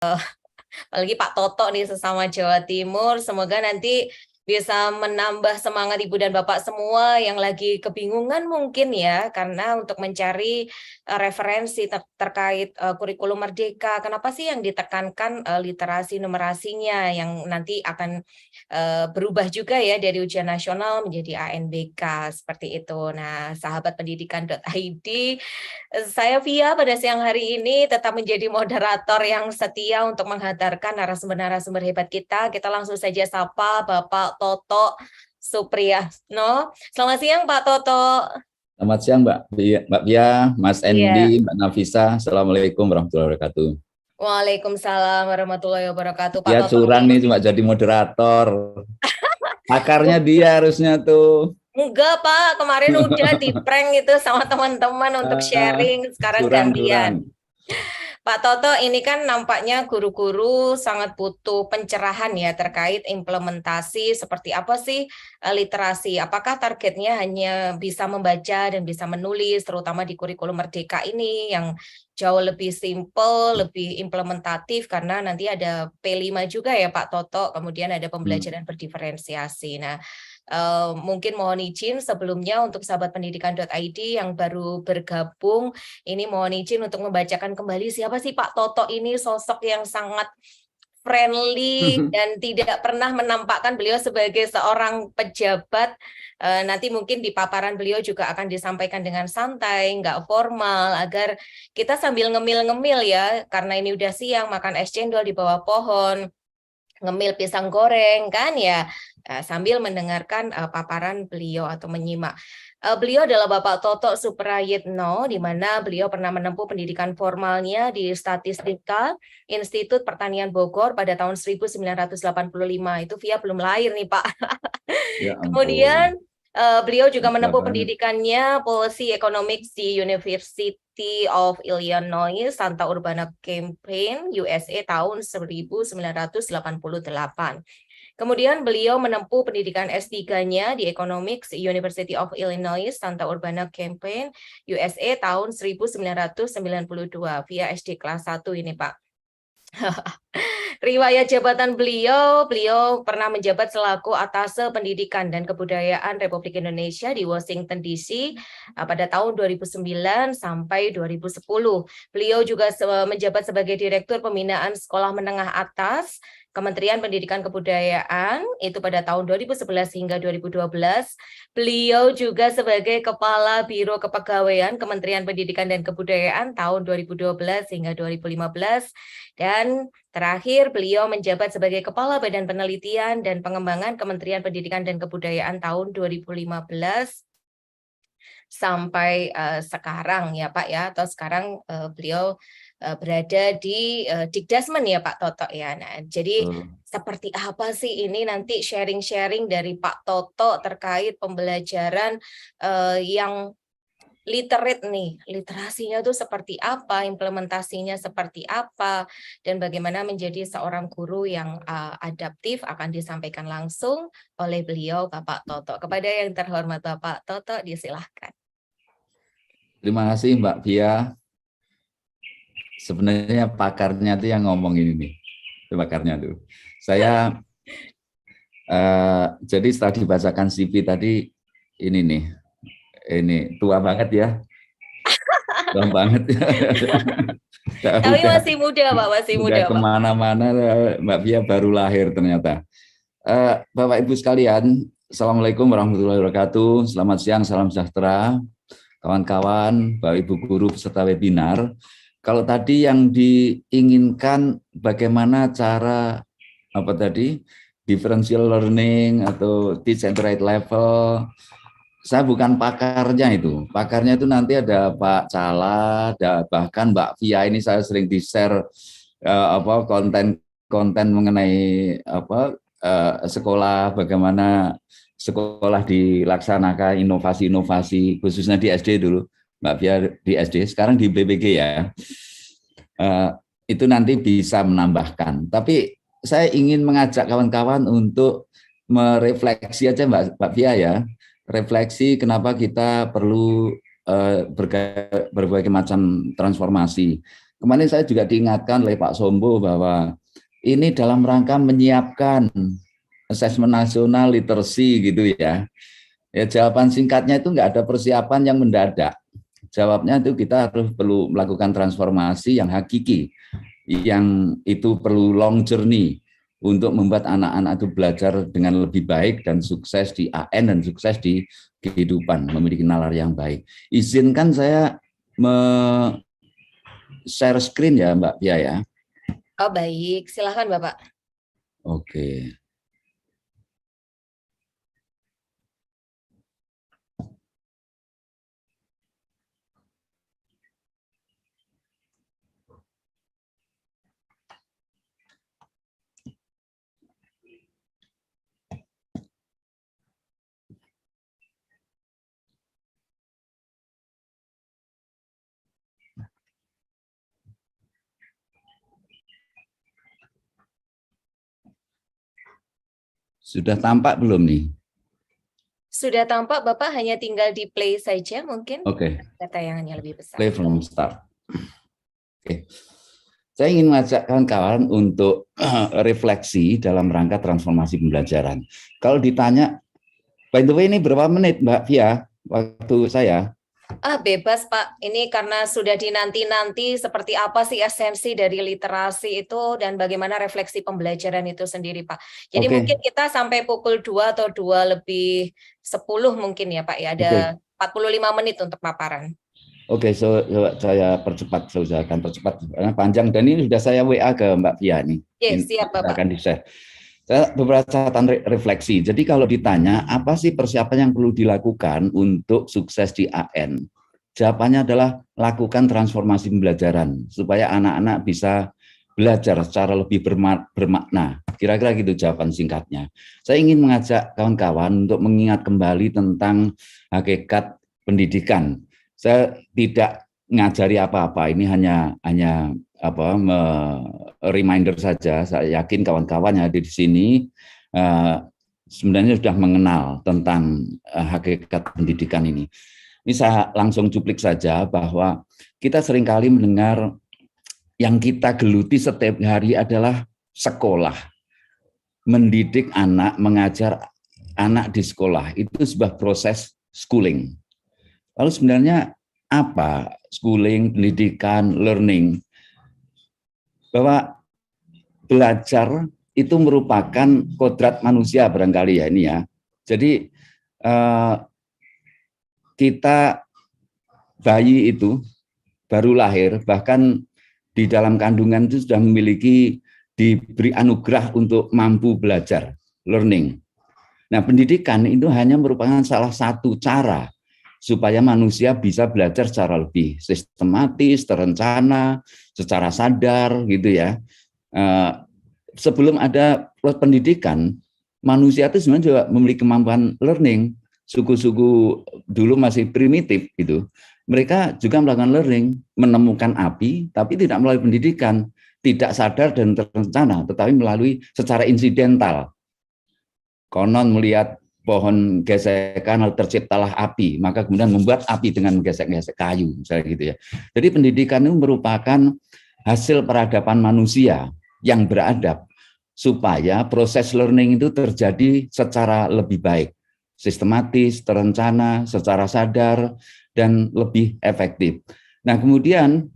apalagi Pak Toto nih sesama Jawa Timur. Semoga nanti bisa menambah semangat Ibu dan Bapak semua yang lagi kebingungan mungkin ya, karena untuk mencari referensi terkait kurikulum Merdeka. Kenapa sih yang ditekankan literasi numerasinya yang nanti akan berubah juga ya dari ujian nasional menjadi ANBK seperti itu. Nah, sahabat pendidikan.id, saya Via pada siang hari ini tetap menjadi moderator yang setia untuk menghantarkan narasumber-narasumber hebat kita. Kita langsung saja sapa Bapak Toto Supriyatno. Selamat siang Pak Toto. Selamat siang Mbak Pia, Mas Iya. Endi, Mbak Nafisa. Assalamualaikum warahmatullahi wabarakatuh. Waalaikumsalam warahmatullahi wabarakatuh. Pak Dia Toto curang nih. nih cuma jadi moderator. Akarnya dia harusnya tuh. Enggak Pak, kemarin udah di prank itu sama teman-teman untuk Ah, sharing, sekarang curang-curang. gantian. Pak Toto, ini kan nampaknya guru-guru sangat butuh pencerahan ya terkait implementasi seperti apa sih literasi. Apakah targetnya hanya bisa membaca dan bisa menulis, terutama di kurikulum Merdeka ini yang jauh lebih simple, lebih implementatif karena nanti ada P5 juga ya Pak Toto, kemudian ada Hmm. pembelajaran berdiferensiasi. Nah, mungkin mohon izin sebelumnya untuk sahabat pendidikan.id yang baru bergabung, ini mohon izin untuk membacakan kembali siapa sih Pak Toto ini, sosok yang sangat friendly dan tidak pernah menampakkan beliau sebagai seorang pejabat. Nanti mungkin di paparan beliau juga akan disampaikan dengan santai, nggak formal, agar kita sambil ngemil-ngemil ya, karena ini udah siang, makan es cendol di bawah pohon, ngemil pisang goreng kan ya, sambil mendengarkan paparan beliau atau menyimak. Beliau adalah Bapak Toto Suprayitno, di mana beliau pernah menempuh pendidikan formalnya di Statistika Institut Pertanian Bogor pada tahun 1985. Itu Via belum lahir nih Pak. Ya ampun, Kemudian beliau juga mudah menempuh banget. pendidikannya Policy Economics di University of Illinois Santa Urbana Champaign, USA tahun 1988. Kemudian beliau menempuh pendidikan S3-nya di Economics University of Illinois Santa Urbana Champaign, USA tahun 1992 via SD kelas 1 ini Pak. Riwayat jabatan beliau, beliau pernah menjabat selaku Atase Pendidikan dan Kebudayaan Republik Indonesia di Washington DC pada tahun 2009 sampai 2010. Beliau juga menjabat sebagai Direktur Pembinaan Sekolah Menengah Atas Kementerian Pendidikan Kebudayaan itu pada tahun 2011 hingga 2012. Beliau juga sebagai Kepala Biro Kepegawaian Kementerian Pendidikan dan Kebudayaan tahun 2012 hingga 2015. Dan terakhir, beliau menjabat sebagai Kepala Badan Penelitian dan Pengembangan Kementerian Pendidikan dan Kebudayaan tahun 2015 sampai sekarang ya Pak ya, atau sekarang beliau berada di Dikdasmen ya Pak Toto ya. Nah, jadi seperti apa sih ini nanti sharing-sharing dari Pak Toto terkait pembelajaran yang literate nih, literasinya tuh seperti apa, implementasinya seperti apa, dan bagaimana menjadi seorang guru yang adaptif akan disampaikan langsung oleh beliau Bapak Toto. Kepada yang terhormat Bapak Toto, disilahkan. Terima kasih Mbak Pia. Sebenarnya pakarnya tuh yang ngomong ini nih. Itu pakarnya tuh. Saya jadi setelah dibacakan CV tadi, ini tua banget ya. Tua banget. Tapi Udah masih muda, Pak, masih udah muda, Pak. kemana-mana, Mbak Pia baru lahir ternyata. Bapak Ibu sekalian, Assalamualaikum warahmatullahi wabarakatuh. Selamat siang, salam sejahtera, kawan-kawan, Bapak Ibu guru peserta webinar. Kalau tadi yang diinginkan bagaimana cara differential learning atau teach and write level, saya bukan pakarnya itu. Pakarnya itu nanti ada Pak Cala, ada bahkan Mbak Via ini saya sering di-share konten-konten mengenai sekolah, bagaimana sekolah dilaksanakan inovasi-inovasi khususnya di SD dulu, Mbak Via di SD, sekarang di BPG ya. Itu nanti bisa menambahkan. Tapi saya ingin mengajak kawan-kawan untuk merefleksi aja Mbak Via ya. Refleksi kenapa kita perlu berbagai macam transformasi. kemarin saya juga diingatkan oleh Pak Sombo bahwa ini dalam rangka menyiapkan asesmen nasional literasi gitu ya. Ya jawaban singkatnya itu nggak ada persiapan yang mendadak. Jawabnya itu kita harus perlu melakukan transformasi yang hakiki, yang itu perlu long journey untuk membuat anak-anak itu belajar dengan lebih baik dan sukses di AN dan sukses di kehidupan, memiliki nalar yang baik. Izinkan saya share screen ya Mbak Pia ya. Oh baik, silahkan Bapak. Oke. Sudah tampak belum nih? Sudah tampak Bapak, hanya tinggal di play saja mungkin. Oke. Tayangannya lebih besar. Play from start. Oke. Saya ingin mengajak kawan-kawan untuk refleksi dalam rangka transformasi pembelajaran. Kalau ditanya, by the way ini berapa menit Mbak Via waktu saya? Bebas Pak, ini karena sudah dinanti-nanti seperti apa sih esensi dari literasi itu dan bagaimana refleksi pembelajaran itu sendiri Pak. Jadi mungkin kita sampai pukul 2 atau 2 lebih 10 mungkin ya Pak ya, ada 45 menit untuk paparan. Oke, saya percepat, saya usahakan percepat karena panjang dan ini sudah saya WA ke Mbak Via nih. Yes, siap Bapak. Akan di-share. Saya beberapa catatan refleksi. Jadi kalau ditanya apa sih persiapan yang perlu dilakukan untuk sukses di AN? Jawabannya adalah lakukan transformasi pembelajaran supaya anak-anak bisa belajar secara lebih bermakna. Kira-kira gitu jawaban singkatnya. Saya ingin mengajak kawan-kawan untuk mengingat kembali tentang hakikat pendidikan. Saya tidak ngajari apa-apa, ini hanya reminder saja. Saya yakin kawan-kawan yang ada di sini sebenarnya sudah mengenal tentang hakikat pendidikan ini. Ini saya langsung cuplik saja bahwa kita seringkali mendengar yang kita geluti setiap hari adalah sekolah. Mendidik anak, mengajar anak di sekolah, itu sebuah proses schooling. Lalu sebenarnya apa schooling, pendidikan, learning? Bahwa belajar itu merupakan kodrat manusia barangkali ya ini ya. Jadi kita bayi itu baru lahir, bahkan di dalam kandungan itu sudah diberi anugerah untuk mampu belajar, learning. Nah, pendidikan itu hanya merupakan salah satu cara supaya manusia bisa belajar secara lebih sistematis, terencana, secara sadar gitu ya. Sebelum ada pendidikan, manusia itu sebenarnya juga memiliki kemampuan learning. Suku-suku dulu masih primitif gitu. Mereka juga melakukan learning, menemukan api, tapi tidak melalui pendidikan, tidak sadar dan terencana, tetapi melalui secara insidental. Konon melihat pohon gesekan lalu terciptalah api, maka kemudian membuat api dengan menggesek-gesek kayu, misalnya gitu ya. Jadi pendidikan itu merupakan hasil peradaban manusia yang beradab supaya proses learning itu terjadi secara lebih baik, sistematis, terencana, secara sadar, dan lebih efektif. Nah kemudian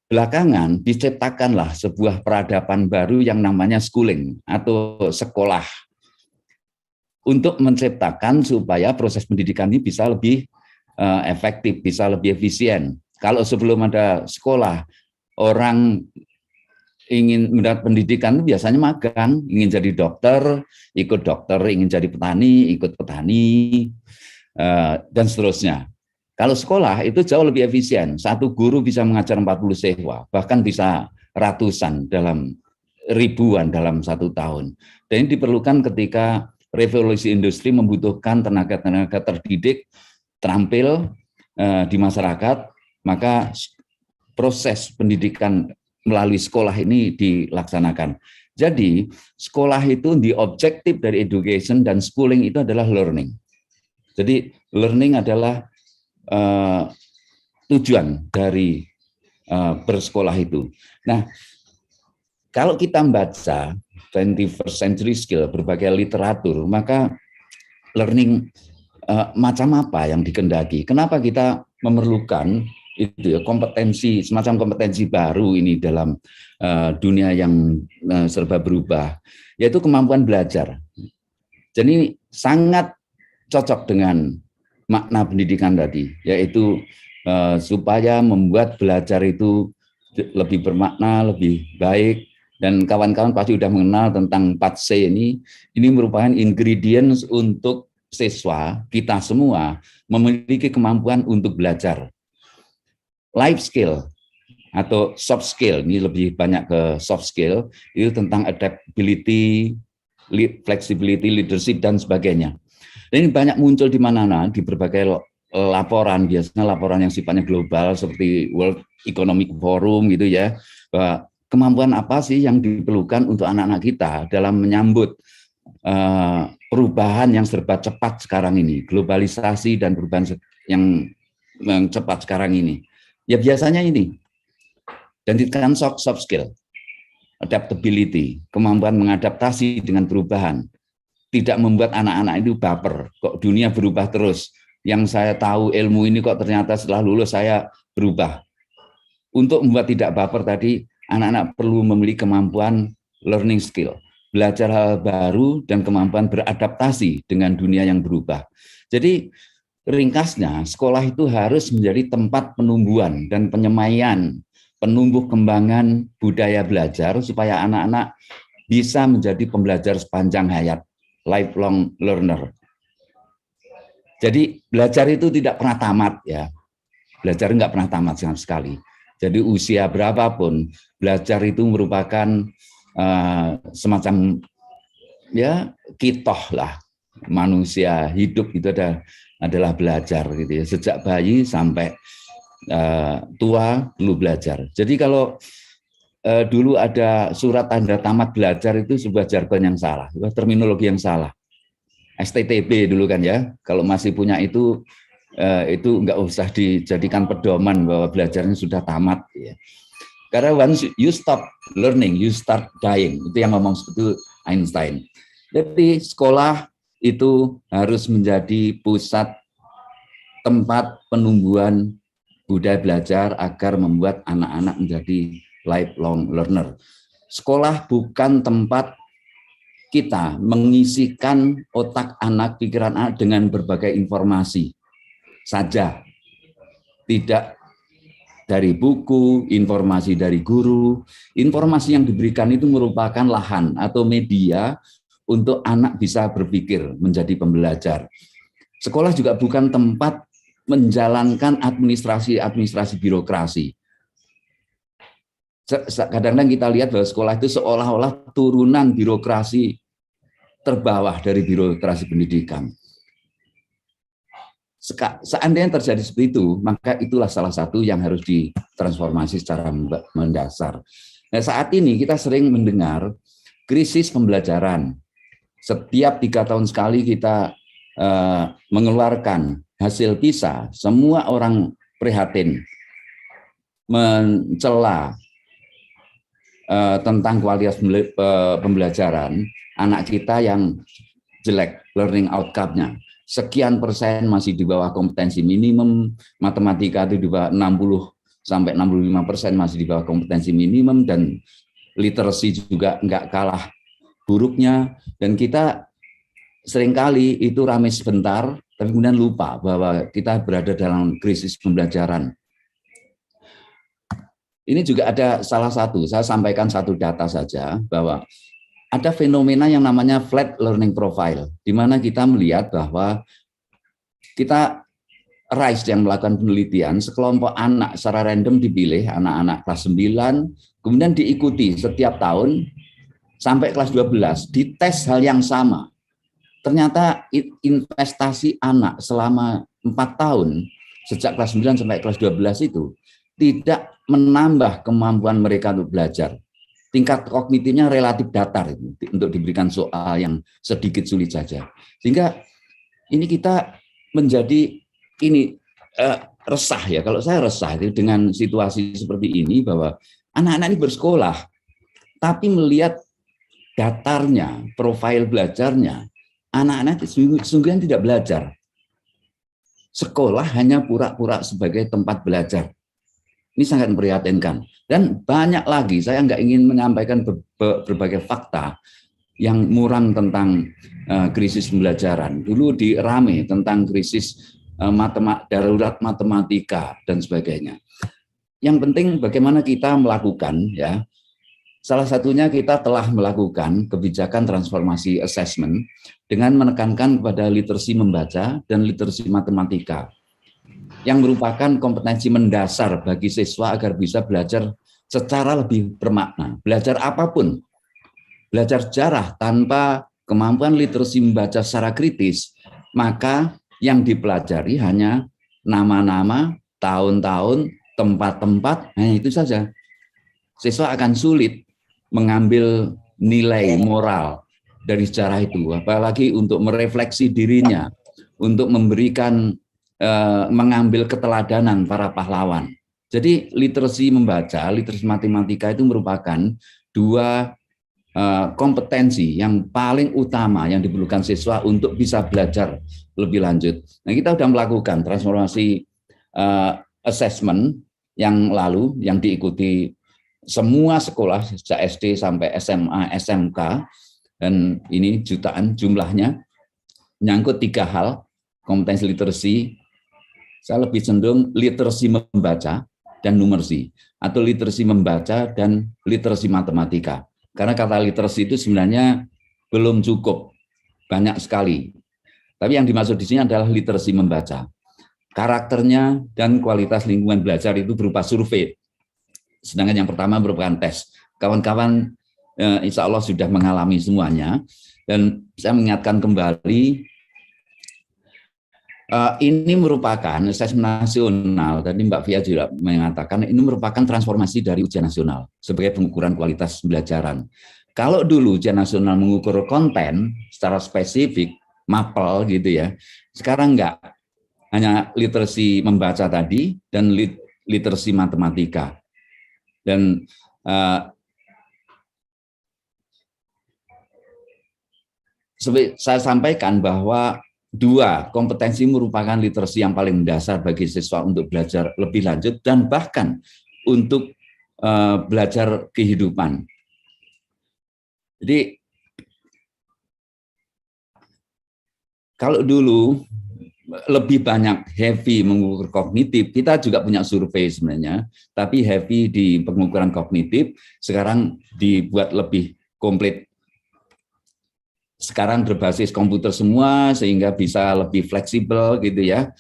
belakangan diciptakanlah sebuah peradaban baru yang namanya schooling atau sekolah, untuk menciptakan supaya proses pendidikan ini bisa lebih efektif, bisa lebih efisien. Kalau sebelum ada sekolah, orang ingin mendapat pendidikan biasanya magang, ingin jadi dokter, ikut dokter, ingin jadi petani, ikut petani, dan seterusnya. Kalau sekolah itu jauh lebih efisien, satu guru bisa mengajar 40 siswa, bahkan bisa ratusan ribuan dalam 1 tahun. Dan ini diperlukan ketika revolusi industri membutuhkan tenaga-tenaga terdidik, terampil di masyarakat, maka proses pendidikan melalui sekolah ini dilaksanakan. Jadi sekolah itu the objective dari education dan schooling itu adalah learning. Jadi learning adalah tujuan dari bersekolah itu. Nah, kalau kita membaca 21st century skill, berbagai literatur, maka learning macam apa yang dikendaki? Kenapa kita memerlukan itu ya kompetensi, semacam kompetensi baru ini dalam dunia yang serba berubah, yaitu kemampuan belajar. Jadi sangat cocok dengan makna pendidikan tadi, yaitu supaya membuat belajar itu lebih bermakna, lebih baik, dan kawan-kawan pasti sudah mengenal tentang 4C ini merupakan ingredients untuk siswa, kita semua memiliki kemampuan untuk belajar. Life skill atau soft skill, ini lebih banyak ke soft skill, itu tentang adaptability, flexibility, leadership, dan sebagainya. Dan ini banyak muncul di mana-mana, di berbagai laporan, biasanya laporan yang sifatnya global, seperti World Economic Forum gitu ya, bahwa kemampuan apa sih yang diperlukan untuk anak-anak kita dalam menyambut perubahan yang serba cepat sekarang ini, globalisasi dan perubahan yang cepat sekarang ini. Ya biasanya ini, dan ditekan soft skill, adaptability, kemampuan mengadaptasi dengan perubahan, tidak membuat anak-anak itu baper, kok dunia berubah terus, yang saya tahu ilmu ini kok ternyata setelah lulus saya berubah. Untuk membuat tidak baper tadi, anak-anak perlu memiliki kemampuan learning skill, belajar hal baru dan kemampuan beradaptasi dengan dunia yang berubah. Jadi ringkasnya, sekolah itu harus menjadi tempat penumbuhan dan penyemaian, penumbuh kembangan budaya belajar supaya anak-anak bisa menjadi pembelajar sepanjang hayat, lifelong learner. Jadi belajar itu tidak pernah tamat ya, belajar nggak pernah tamat sama sekali. Jadi usia berapapun, belajar itu merupakan semacam ya kitoh lah, manusia hidup itu adalah belajar gitu ya. Sejak bayi sampai tua perlu belajar. Jadi kalau dulu ada surat tanda tamat belajar itu sebuah jargon yang salah, terminologi yang salah. STTB dulu kan ya, kalau masih punya itu nggak usah dijadikan pedoman bahwa belajarnya sudah tamat. Ya. Karena once you stop learning, you start dying. Itu yang ngomong itu Einstein. Jadi sekolah itu harus menjadi pusat tempat penumbuhan budaya belajar agar membuat anak-anak menjadi lifelong learner. Sekolah bukan tempat kita mengisikan otak anak, pikiran anak dengan berbagai informasi saja. Tidak dari buku, informasi dari guru, informasi yang diberikan itu merupakan lahan atau media untuk anak bisa berpikir menjadi pembelajar. Sekolah juga bukan tempat menjalankan administrasi birokrasi. Kadang-kadang kita lihat bahwa sekolah itu seolah-olah turunan birokrasi terbawah dari birokrasi pendidikan. Seandainya terjadi seperti itu, maka itulah salah satu yang harus ditransformasi secara mendasar. Nah, saat ini kita sering mendengar krisis pembelajaran. Setiap 3 tahun sekali kita mengeluarkan hasil PISA, semua orang prihatin, mencela tentang kualitas pembelajaran anak kita yang jelek learning outcome-nya. Sekian persen masih di bawah kompetensi minimum, matematika itu di bawah 60 sampai 65% masih di bawah kompetensi minimum, dan literasi juga enggak kalah buruknya. Dan kita seringkali itu ramai sebentar, tapi kemudian lupa bahwa kita berada dalam krisis pembelajaran. Ini juga ada salah satu, saya sampaikan satu data saja, bahwa ada fenomena yang namanya flat learning profile, di mana kita melihat bahwa kita RISE yang melakukan penelitian, sekelompok anak secara random dipilih, anak-anak kelas 9, kemudian diikuti setiap tahun sampai kelas 12, dites hal yang sama. Ternyata investasi anak selama 4 tahun, sejak kelas 9 sampai kelas 12 itu, tidak menambah kemampuan mereka untuk belajar. Tingkat kognitifnya relatif datar untuk diberikan soal yang sedikit sulit saja. Sehingga ini kita menjadi ini resah ya. Kalau saya resah itu dengan situasi seperti ini bahwa anak-anak ini bersekolah, tapi melihat datarnya, profil belajarnya, anak-anak sungguh tidak belajar. Sekolah hanya pura-pura sebagai tempat belajar. Ini sangat memprihatinkan. Dan banyak lagi, saya nggak ingin menyampaikan berbagai fakta yang muram tentang krisis pembelajaran. Dulu dirame tentang krisis darurat matematika dan sebagainya. Yang penting bagaimana kita melakukan, ya. Salah satunya kita telah melakukan kebijakan transformasi assessment dengan menekankan kepada literasi membaca dan literasi matematika yang merupakan kompetensi mendasar bagi siswa agar bisa belajar secara lebih bermakna. Belajar apapun, belajar sejarah tanpa kemampuan literasi membaca secara kritis, maka yang dipelajari hanya nama-nama, tahun-tahun, tempat-tempat, hanya itu saja. Siswa akan sulit mengambil nilai moral dari sejarah itu, apalagi untuk merefleksi dirinya, untuk memberikan mengambil keteladanan para pahlawan. Jadi literasi membaca, literasi matematika itu merupakan dua kompetensi yang paling utama yang diperlukan siswa untuk bisa belajar lebih lanjut. Nah, kita sudah melakukan transformasi assessment yang lalu yang diikuti semua sekolah sejak SD sampai SMA, SMK, dan ini jutaan jumlahnya, menyangkut 3 hal, kompetensi literasi, saya lebih cenderung literasi membaca dan numerasi, atau literasi membaca dan literasi matematika. Karena kata literasi itu sebenarnya belum cukup, banyak sekali. Tapi yang dimaksud di sini adalah literasi membaca. Karakternya dan kualitas lingkungan belajar itu berupa survei. Sedangkan yang pertama merupakan tes. Kawan-kawan insya Allah sudah mengalami semuanya. Dan saya mengingatkan kembali, ini merupakan asesmen nasional. Tadi Mbak Fia juga mengatakan ini merupakan transformasi dari ujian nasional sebagai pengukuran kualitas pembelajaran. Kalau dulu ujian nasional mengukur konten secara spesifik, mapel gitu ya, sekarang enggak. Hanya literasi membaca tadi dan literasi matematika. Dan saya sampaikan bahwa 2 kompetensi merupakan literasi yang paling mendasar bagi siswa untuk belajar lebih lanjut dan bahkan untuk belajar kehidupan. Jadi kalau dulu lebih banyak heavy mengukur kognitif, kita juga punya survei sebenarnya, tapi heavy di pengukuran kognitif, sekarang dibuat lebih komplit. Sekarang berbasis komputer semua, sehingga bisa lebih fleksibel gitu ya,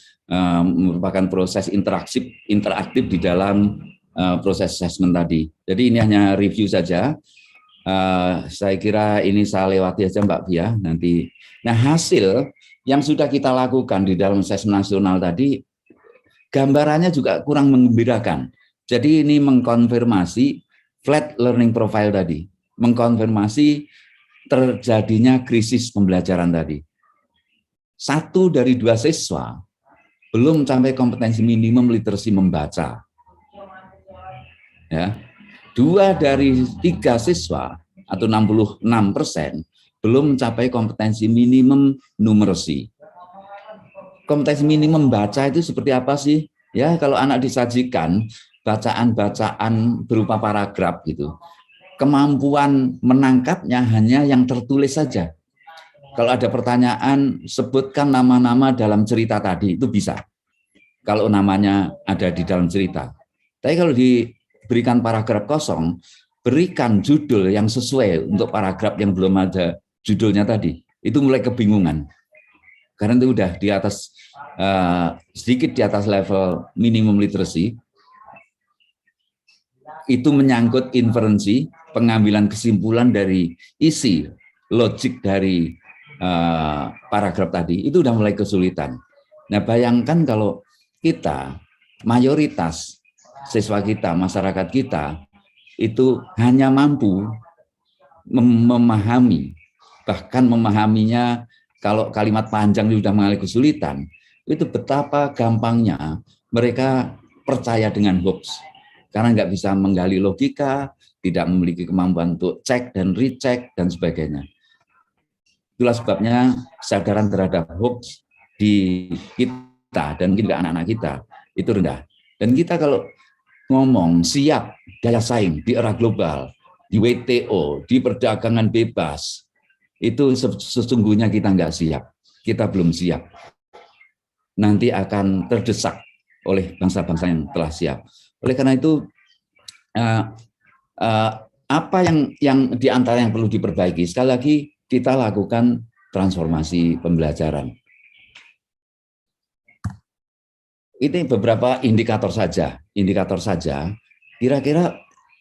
merupakan proses interaktif di dalam proses assessment tadi. Jadi ini hanya review saja. Saya kira ini saya lewati aja Mbak Fia nanti. Nah, hasil yang sudah kita lakukan di dalam assessment nasional tadi, gambarannya juga kurang menggembirakan. Jadi ini mengkonfirmasi flat learning profile tadi, mengkonfirmasi terjadinya krisis pembelajaran tadi. 1 dari 2 siswa belum sampai kompetensi minimum literasi membaca. Ya. 2 dari 3 siswa atau 66% belum mencapai kompetensi minimum numerasi. Kompetensi minimum baca itu seperti apa sih? Ya, kalau anak disajikan bacaan-bacaan berupa paragraf gitu, kemampuan menangkapnya hanya yang tertulis saja. Kalau ada pertanyaan, sebutkan nama-nama dalam cerita tadi, itu bisa. Kalau namanya ada di dalam cerita. Tapi kalau diberikan paragraf kosong, berikan judul yang sesuai untuk paragraf yang belum ada judulnya tadi, itu mulai kebingungan. Karena itu udah di atas, sedikit di atas level minimum literacy, itu menyangkut inferensi, pengambilan kesimpulan dari isi, logik dari paragraf tadi, itu udah mulai kesulitan. Nah, bayangkan kalau kita, mayoritas siswa kita, masyarakat kita, itu hanya mampu memahami, bahkan memahaminya kalau kalimat panjang sudah mengalami kesulitan, itu betapa gampangnya mereka percaya dengan hoax. Karena nggak bisa menggali logika, tidak memiliki kemampuan untuk cek dan recheck, dan sebagainya. Itulah sebabnya kesadaran terhadap hoax di kita, dan mungkin juga anak-anak kita, itu rendah. Dan kita kalau ngomong siap daya saing di era global, di WTO, di perdagangan bebas, itu sesungguhnya kita nggak siap. Kita belum siap. Nanti akan terdesak oleh bangsa-bangsa yang telah siap. Oleh karena itu, apa yang di antara yang perlu diperbaiki? Sekali lagi, kita lakukan transformasi pembelajaran. Ini beberapa indikator saja. Kira-kira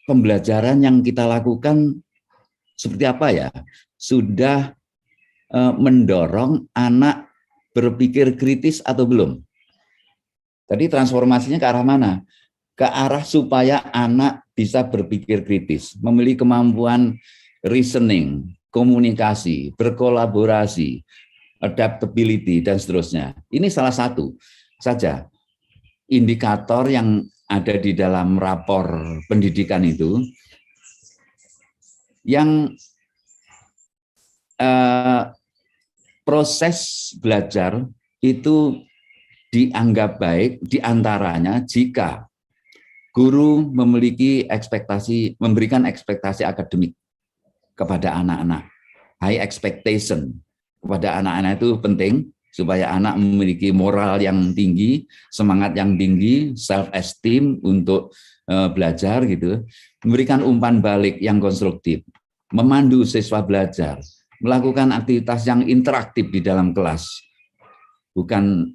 pembelajaran yang kita lakukan seperti apa ya? Sudah mendorong anak berpikir kritis atau belum? Tadi transformasinya ke arah mana? Ke arah supaya anak bisa berpikir kritis, memiliki kemampuan reasoning, komunikasi, berkolaborasi, adaptability, dan seterusnya. Ini salah satu saja indikator yang ada di dalam rapor pendidikan itu, yang proses belajar itu dianggap baik diantaranya jika guru memiliki ekspektasi, memberikan ekspektasi akademik kepada anak-anak. High expectation kepada anak-anak itu penting, supaya anak memiliki moral yang tinggi, semangat yang tinggi, self-esteem untuk belajar gitu. Memberikan umpan balik yang konstruktif, memandu siswa belajar, melakukan aktivitas yang interaktif di dalam kelas, bukan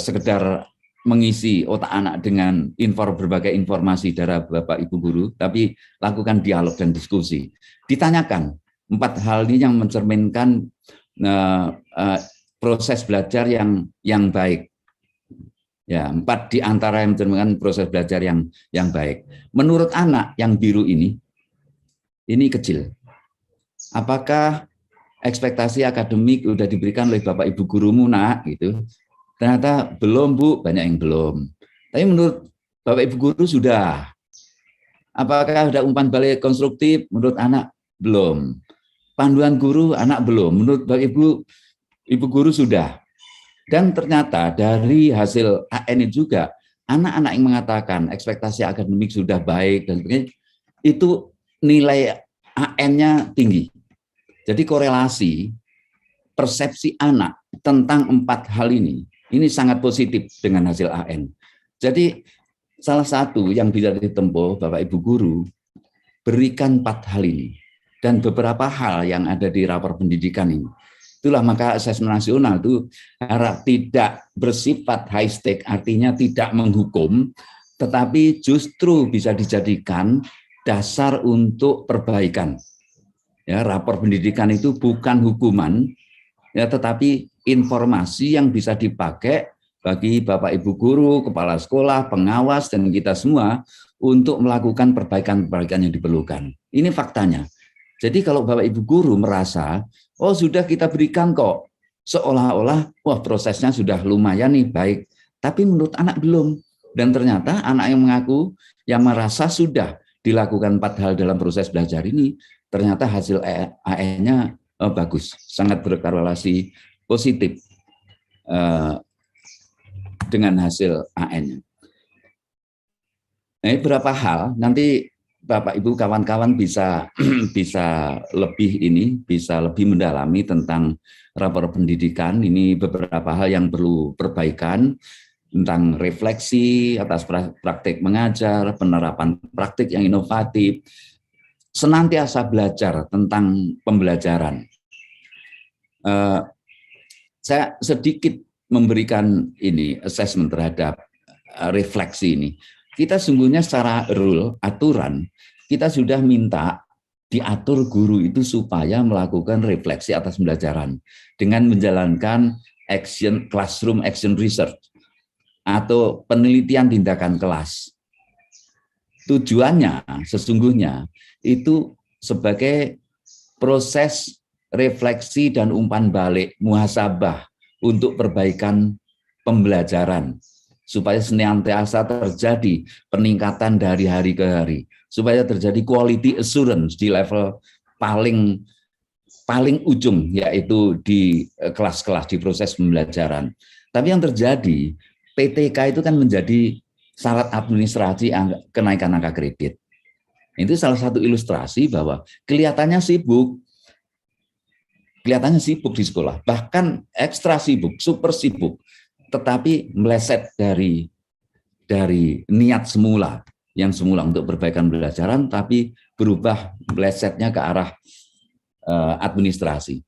sekedar mengisi otak anak dengan berbagai informasi dari Bapak Ibu guru, tapi lakukan dialog dan diskusi. Ditanyakan 4 hal ini yang mencerminkan proses belajar yang baik. Ya, 4 di antara yang mencerminkan proses belajar yang baik. Menurut anak yang biru ini kecil. Apakah ekspektasi akademik sudah diberikan oleh Bapak Ibu gurumu, nak, gitu? Ternyata belum, Bu, banyak yang belum. Tapi menurut Bapak Ibu guru sudah. Apakah ada umpan balik konstruktif? Menurut anak belum. Panduan guru anak belum. Menurut Bapak Ibu guru sudah. Dan ternyata dari hasil AN juga, anak-anak yang mengatakan ekspektasi akademik sudah baik dan sebagainya, itu nilai AN-nya tinggi. Jadi korelasi persepsi anak tentang 4 hal ini sangat positif dengan hasil AN. Jadi salah satu yang bisa ditempuh Bapak Ibu guru, berikan 4 hal ini dan beberapa hal yang ada di rapor pendidikan ini. Itulah maka asesmen nasional itu harap tidak bersifat high stake, artinya tidak menghukum, tetapi justru bisa dijadikan dasar untuk perbaikan. Ya, rapor pendidikan itu bukan hukuman, ya, tetapi informasi yang bisa dipakai bagi Bapak Ibu guru, kepala sekolah, pengawas, dan kita semua untuk melakukan perbaikan-perbaikan yang diperlukan. Ini faktanya. Jadi kalau Bapak Ibu guru merasa, oh sudah kita berikan kok, seolah-olah wah prosesnya sudah lumayan nih baik, tapi menurut anak belum. Dan ternyata anak yang mengaku, yang merasa sudah dilakukan 4 hal dalam proses belajar ini, ternyata hasil AN-nya bagus, sangat berkorelasi positif dengan hasil AN-nya. Nah, beberapa hal nanti Bapak Ibu kawan-kawan bisa lebih mendalami tentang rapor pendidikan. Ini beberapa hal yang perlu perbaikan tentang refleksi atas praktik mengajar, penerapan praktik yang inovatif, senantiasa belajar tentang pembelajaran. Saya sedikit memberikan assessment terhadap refleksi ini. Kita sungguhnya secara rule, aturan, kita sudah minta diatur guru itu supaya melakukan refleksi atas pembelajaran dengan menjalankan classroom action research atau penelitian tindakan kelas. Tujuannya sesungguhnya itu sebagai proses refleksi dan umpan balik, muhasabah untuk perbaikan pembelajaran, supaya senantiasa terjadi peningkatan dari hari ke hari, supaya terjadi quality assurance di level paling ujung, yaitu di kelas-kelas, di proses pembelajaran. Tapi yang terjadi, PTK itu kan menjadi syarat administrasi kenaikan angka kredit. Itu salah satu ilustrasi bahwa kelihatannya sibuk di sekolah, bahkan ekstra sibuk, super sibuk, tetapi meleset dari niat semula, yang semula untuk perbaikan pembelajaran, tapi berubah melesetnya ke arah administrasi.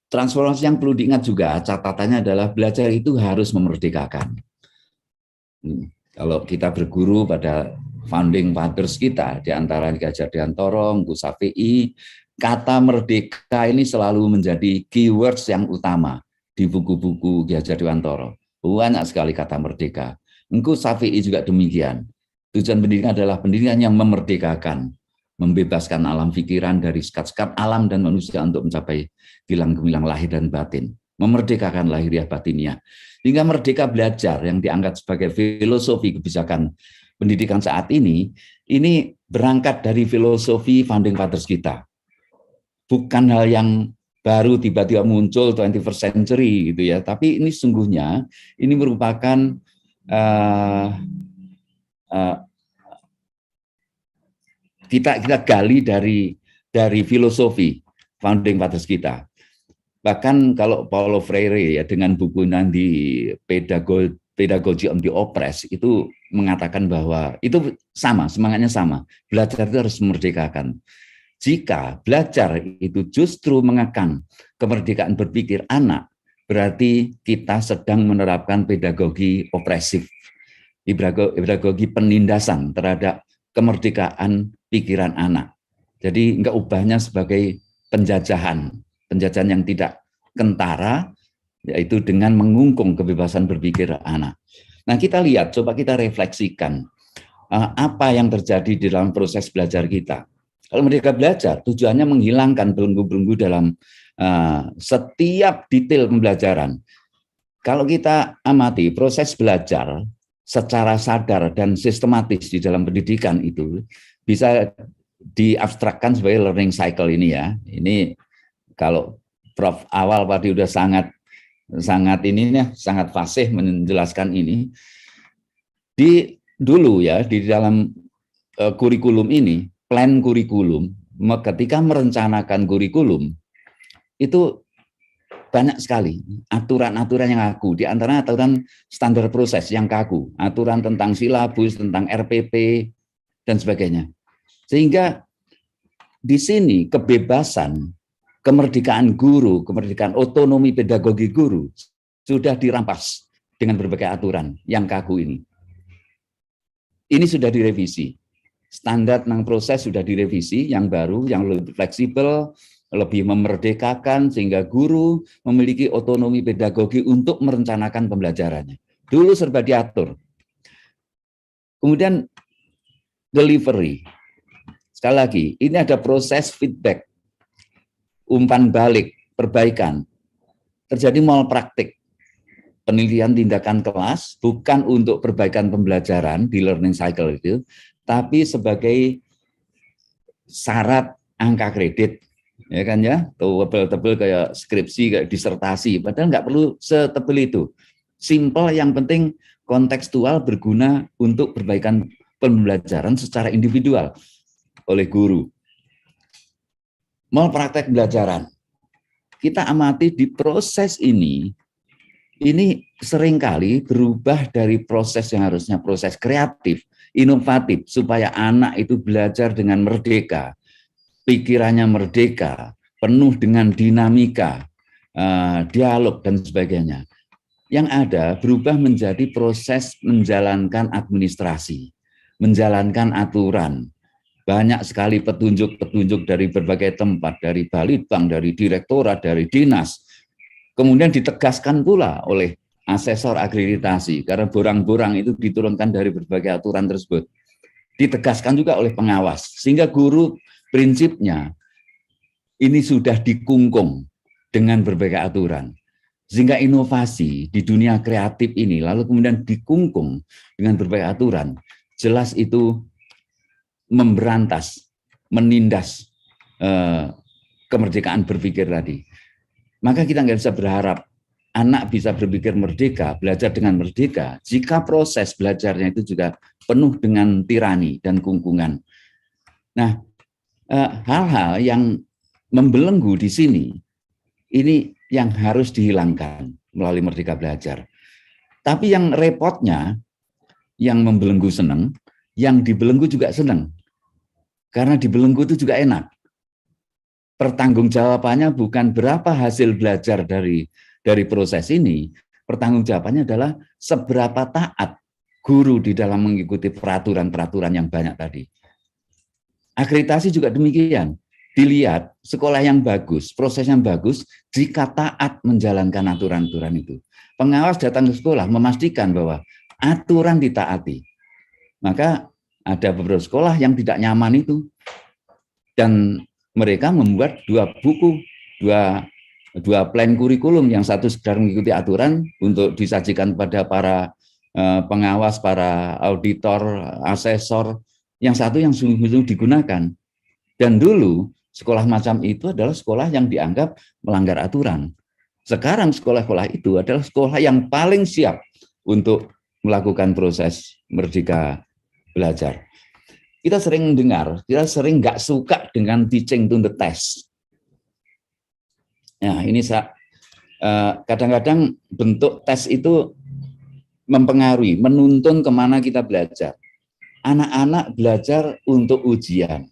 Transformasi yang perlu diingat juga, catatannya adalah belajar itu harus memerdekakan. Kalau kita berguru pada founding fathers kita, di antara Ki Hajar Dewantara, Ngku Safei, kata merdeka ini selalu menjadi keywords yang utama di buku-buku Ki Hajar Dewantara. Banyak sekali kata merdeka. Ngku Safei juga demikian. Tujuan pendidikan adalah pendidikan yang memerdekakan, membebaskan alam pikiran dari sekat-sekat alam dan manusia untuk mencapai gilang gemilang lahir dan batin, memerdekakan lahiriah batiniah. Hingga merdeka belajar yang diangkat sebagai filosofi kebijakan pendidikan saat ini berangkat dari filosofi founding fathers kita. Bukan hal yang baru tiba-tiba muncul 21st century gitu ya, tapi ini sungguhnya ini merupakan kita gali dari filosofi founding fathers kita. Bahkan kalau Paulo Freire ya dengan buku nanti Pedagogy on the Oppressed itu mengatakan bahwa itu sama, semangatnya sama. Belajar itu harus memerdekakan. Jika belajar itu justru mengekang kemerdekaan berpikir anak, berarti kita sedang menerapkan pedagogi opresif, pedagogi penindasan terhadap kemerdekaan pikiran anak. Jadi enggak ubahnya sebagai penjajahan yang tidak kentara, yaitu dengan mengungkung kebebasan berpikir anak. Nah, kita lihat, coba kita refleksikan apa yang terjadi di dalam proses belajar kita. Kalau mereka belajar, tujuannya menghilangkan belenggu-belenggu dalam setiap detail pembelajaran. Kalau kita amati proses belajar secara sadar dan sistematis di dalam pendidikan itu bisa diabstrakkan sebagai learning cycle ini ya. Ini kalau Prof awal tadi udah sangat fasih menjelaskan ini. Dulu ya di dalam kurikulum ini, plan kurikulum, ketika merencanakan kurikulum itu banyak sekali aturan-aturan yang kaku, di antara aturan standar proses yang kaku, aturan tentang silabus, tentang RPP dan sebagainya. Sehingga di sini kebebasan, kemerdekaan guru, kemerdekaan otonomi pedagogi guru sudah dirampas dengan berbagai aturan yang kaku ini. Ini sudah direvisi. Standar tentang proses sudah direvisi, yang baru, yang lebih fleksibel, lebih memerdekakan, sehingga guru memiliki otonomi pedagogi untuk merencanakan pembelajarannya. Dulu serba diatur. Kemudian delivery. Sekali lagi, ini ada proses feedback, umpan balik, perbaikan. Terjadi malpraktik. Penelitian tindakan kelas bukan untuk perbaikan pembelajaran di learning cycle itu, tapi sebagai syarat angka kredit. Ya kan ya, tebel-tebel kayak skripsi, kayak disertasi, padahal nggak perlu setebel itu. Simple, yang penting kontekstual, berguna untuk perbaikan pembelajaran secara individual oleh guru. Malpraktek pembelajaran. Kita amati di proses ini seringkali berubah dari proses yang harusnya proses kreatif, inovatif, supaya anak itu belajar dengan merdeka, pikirannya merdeka, penuh dengan dinamika, dialog, dan sebagainya. Yang ada berubah menjadi proses menjalankan administrasi, menjalankan aturan. Banyak sekali petunjuk-petunjuk dari berbagai tempat, dari Balitbang, dari direktorat, dari dinas. Kemudian ditegaskan pula oleh asesor akreditasi, karena borang-borang itu diturunkan dari berbagai aturan tersebut. Ditegaskan juga oleh pengawas, sehingga guru prinsipnya ini sudah dikungkung dengan berbagai aturan. Sehingga inovasi di dunia kreatif ini lalu kemudian dikungkung dengan berbagai aturan, jelas itu memberantas, menindas kemerdekaan berpikir tadi. Maka kita nggak bisa berharap anak bisa berpikir merdeka, belajar dengan merdeka, jika proses belajarnya itu juga penuh dengan tirani dan kungkungan. Nah, hal-hal yang membelenggu di sini, ini yang harus dihilangkan melalui Merdeka Belajar. Tapi yang repotnya, yang membelenggu senang, yang dibelenggu juga senang. Karena dibelenggu itu juga enak. Pertanggungjawabannya bukan berapa hasil belajar dari proses ini, pertanggungjawabannya adalah seberapa taat guru di dalam mengikuti peraturan-peraturan yang banyak tadi. Akreditasi juga demikian. Dilihat sekolah yang bagus, proses yang bagus, jika taat menjalankan aturan-aturan itu. Pengawas datang ke sekolah memastikan bahwa aturan ditaati. Maka ada beberapa sekolah yang tidak nyaman itu. Dan mereka membuat dua buku, dua plan kurikulum, yang satu sekedar mengikuti aturan untuk disajikan pada para pengawas, para auditor, asesor, yang satu yang sungguh-sungguh digunakan. Dan dulu sekolah macam itu adalah sekolah yang dianggap melanggar aturan. Sekarang sekolah-sekolah itu adalah sekolah yang paling siap untuk melakukan proses merdeka belajar. Kita sering dengar, kita sering nggak suka dengan teaching to the test. Nah, ini kadang-kadang bentuk tes itu mempengaruhi, menuntun kemana kita belajar. Anak-anak belajar untuk ujian.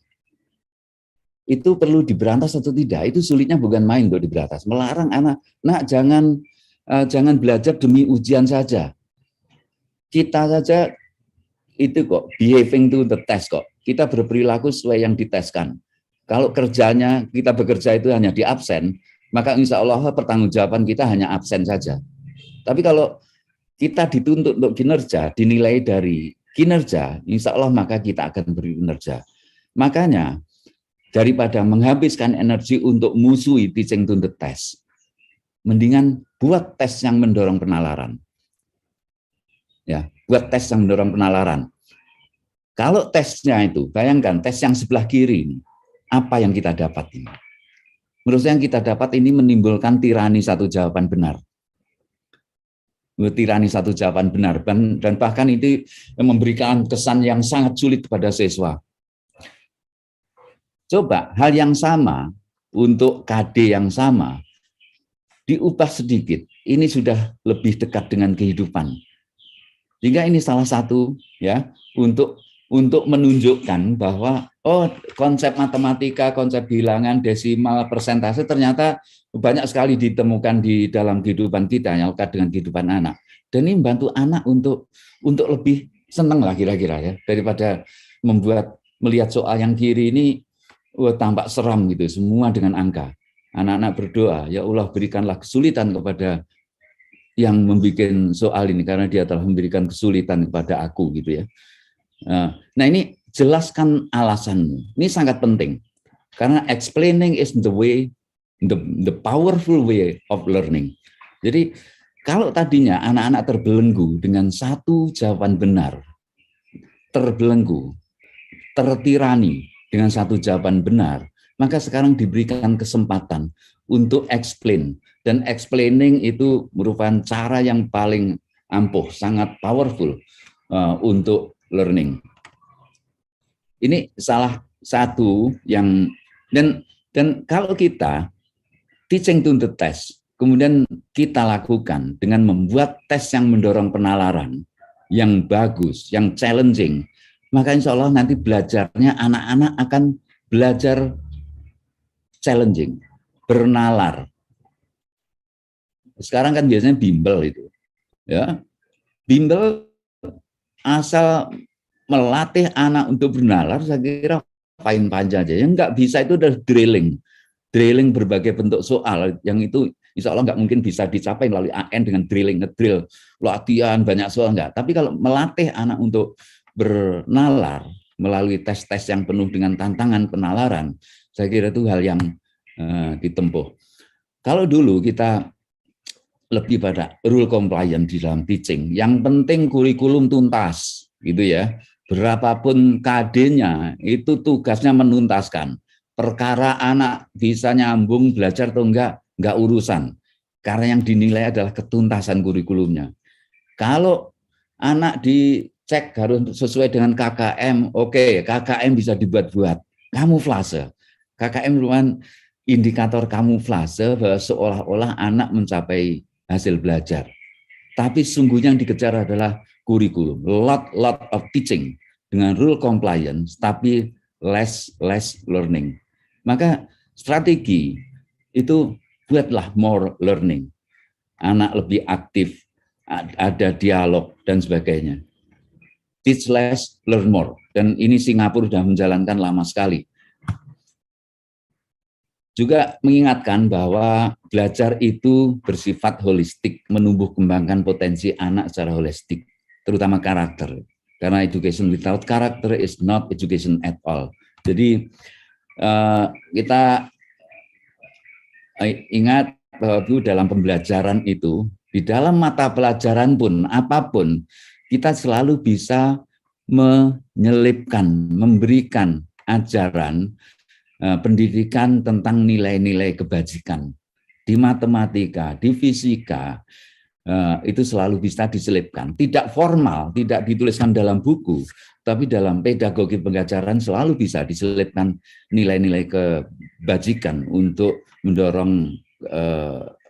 Itu perlu diberantas atau tidak? Itu sulitnya bukan main untuk diberantas. Melarang anak, jangan belajar demi ujian saja. Kita saja itu kok behaving to the test kok. Kita berperilaku sesuai yang diteskan. Kalau kerjanya kita bekerja itu hanya di absen, maka insya Allah pertanggungjawaban kita hanya absen saja. Tapi kalau kita dituntut untuk kinerja, dinilai dari kinerja, insya Allah maka kita akan berkinerja. Makanya daripada menghabiskan energi untuk musuhi teaching to the test, mendingan buat tes yang mendorong penalaran. Ya, buat tes yang mendorong penalaran. Kalau tesnya itu, bayangkan tes yang sebelah kiri ini, apa yang kita dapat ini? Menurut saya yang kita dapat ini menimbulkan tirani satu jawaban benar. Tirani satu jawaban benar, dan bahkan itu memberikan kesan yang sangat sulit kepada siswa. Coba hal yang sama untuk KD yang sama diubah sedikit. Ini sudah lebih dekat dengan kehidupan. Sehingga ini salah satu ya untuk menunjukkan bahwa konsep matematika, konsep bilangan, desimal, persentase ternyata banyak sekali ditemukan di dalam kehidupan kita yang lekat dengan kehidupan anak. Dan ini membantu anak untuk lebih senang lah kira-kira ya, daripada melihat soal yang kiri ini tampak seram gitu, semua dengan angka. Anak-anak berdoa, ya Allah berikanlah kesulitan kepada yang membuat soal ini, karena dia telah memberikan kesulitan kepada aku gitu ya. Nah ini jelaskan alasanmu, ini sangat penting. Karena explaining is the way, the powerful way of learning. Jadi kalau tadinya anak-anak terbelenggu dengan satu jawaban benar, terbelenggu, tertirani dengan satu jawaban benar, maka sekarang diberikan kesempatan untuk explain. Dan explaining itu merupakan cara yang paling ampuh, sangat powerful untuk learning. Ini salah satu yang, dan kalau kita teaching to the test, kemudian kita lakukan dengan membuat tes yang mendorong penalaran, yang bagus, yang challenging, maka insya Allah nanti belajarnya anak-anak akan belajar challenging, bernalar. Sekarang kan biasanya bimbel itu, ya bimbel asal melatih anak untuk bernalar, saya kira fine-fine saja. Yang nggak bisa itu adalah drilling berbagai bentuk soal, yang itu insya Allah nggak mungkin bisa dicapai melalui AN dengan drilling, ngedrill, latihan banyak soal enggak. Tapi kalau melatih anak untuk bernalar melalui tes-tes yang penuh dengan tantangan penalaran, saya kira itu hal yang ditempuh. Kalau dulu kita lebih pada rule compliant di dalam teaching, yang penting kurikulum tuntas, gitu ya. Berapapun KD-nya, itu tugasnya menuntaskan. Perkara anak bisa nyambung belajar atau enggak urusan. Karena yang dinilai adalah ketuntasan kurikulumnya. Kalau anak dicek harus sesuai dengan KKM, oke, KKM bisa dibuat-buat. Kamuflase. KKM merupakan indikator kamuflase bahwa seolah-olah anak mencapai hasil belajar. Tapi sungguhnya yang dikejar adalah kurikulum, lot of teaching dengan rule compliance, tapi less learning. Maka strategi itu buatlah more learning. Anak lebih aktif, ada dialog dan sebagainya. Teach less, learn more. Dan ini Singapura sudah menjalankan lama sekali. Juga mengingatkan bahwa belajar itu bersifat holistik, menumbuh kembangkan potensi anak secara holistik, terutama karakter. Karena education without character is not education at all. Jadi kita ingat bahwa dalam pembelajaran itu, di dalam mata pelajaran pun, apapun, kita selalu bisa menyelipkan, memberikan ajaran pendidikan tentang nilai-nilai kebajikan. Di matematika, di fisika, itu selalu bisa diselipkan. Tidak formal, tidak dituliskan dalam buku, tapi dalam pedagogi pengajaran selalu bisa diselipkan nilai-nilai kebajikan untuk mendorong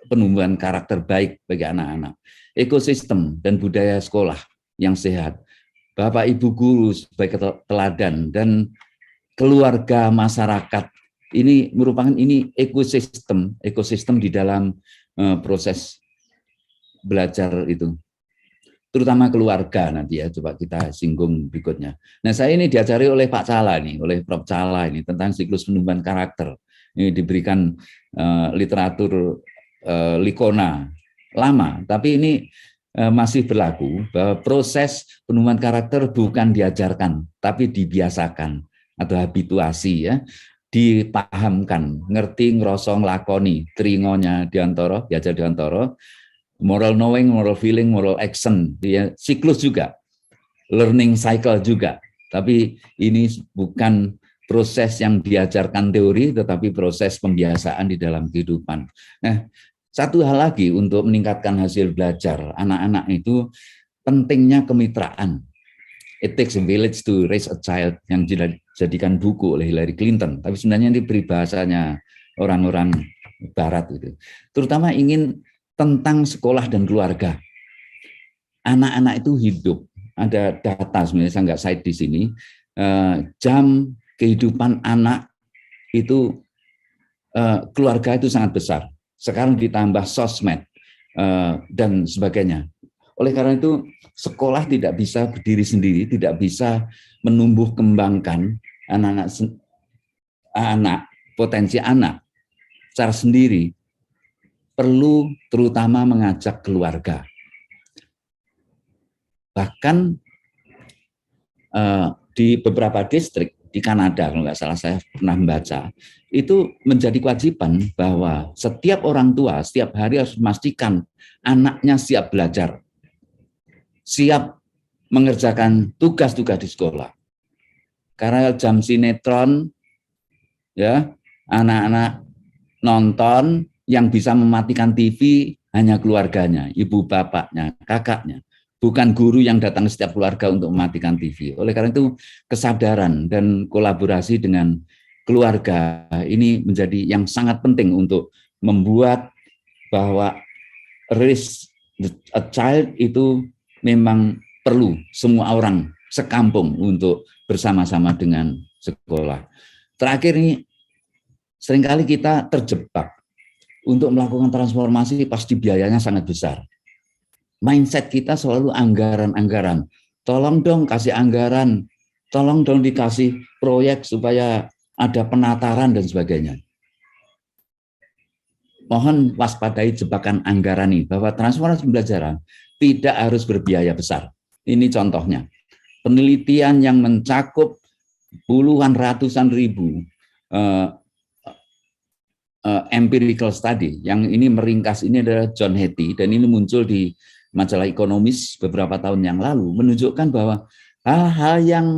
penumbuhan karakter baik bagi anak-anak. Ekosistem dan budaya sekolah yang sehat. Bapak Ibu guru sebagai teladan dan keluarga masyarakat ini merupakan ekosistem di dalam proses belajar itu, terutama keluarga nanti ya, coba kita singgung berikutnya. Nah, saya ini diajari oleh Pak Cala nih, oleh Prof. Cala ini tentang siklus penumbuhan karakter. Ini diberikan literatur Likona lama, tapi ini masih berlaku bahwa proses penumbuhan karakter bukan diajarkan, tapi dibiasakan atau habituasi ya, dipahamkan, ngerti, ngerosong, lakoni, teringonya diantara, diajar diantara, moral knowing, moral feeling, moral action, ya, siklus juga, learning cycle juga, tapi ini bukan proses yang diajarkan teori, tetapi proses pembiasaan di dalam kehidupan. Nah, satu hal lagi untuk meningkatkan hasil belajar anak-anak itu pentingnya kemitraan. It takes a village to raise a child, yang dijadikan buku oleh Hillary Clinton, tapi sebenarnya ini peribahasanya orang-orang barat itu. Terutama ingin tentang sekolah dan keluarga. Anak-anak itu hidup. Ada data sebenarnya saya nggak cite di sini. Jam kehidupan anak itu keluarga itu sangat besar. Sekarang ditambah sosmed dan sebagainya. Oleh karena itu, sekolah tidak bisa berdiri sendiri, tidak bisa menumbuh kembangkan anak-anak, potensi anak secara sendiri, perlu terutama mengajak keluarga. Bahkan di beberapa distrik di Kanada, kalau nggak salah saya pernah membaca, itu menjadi kewajiban bahwa setiap orang tua setiap hari harus memastikan anaknya siap belajar, siap mengerjakan tugas-tugas di sekolah. Karena jam sinetron, ya, anak-anak nonton, yang bisa mematikan TV hanya keluarganya, ibu bapaknya, kakaknya, bukan guru yang datang ke setiap keluarga untuk mematikan TV. Oleh karena itu, kesadaran dan kolaborasi dengan keluarga ini menjadi yang sangat penting untuk membuat bahwa raise a child itu memang perlu semua orang sekampung untuk bersama-sama dengan sekolah. Terakhir ini, seringkali kita terjebak untuk melakukan transformasi, pasti biayanya sangat besar. Mindset kita selalu anggaran-anggaran. Tolong dong kasih anggaran, tolong dong dikasih proyek supaya ada penataran dan sebagainya. Mohon waspadai jebakan anggaran ini, bahwa transformasi pembelajaran tidak harus berbiaya besar. Ini contohnya. Penelitian yang mencakup puluhan ratusan ribu empirical study yang ini meringkas, ini adalah John Hattie, dan ini muncul di majalah Ekonomis beberapa tahun yang lalu, menunjukkan bahwa hal-hal yang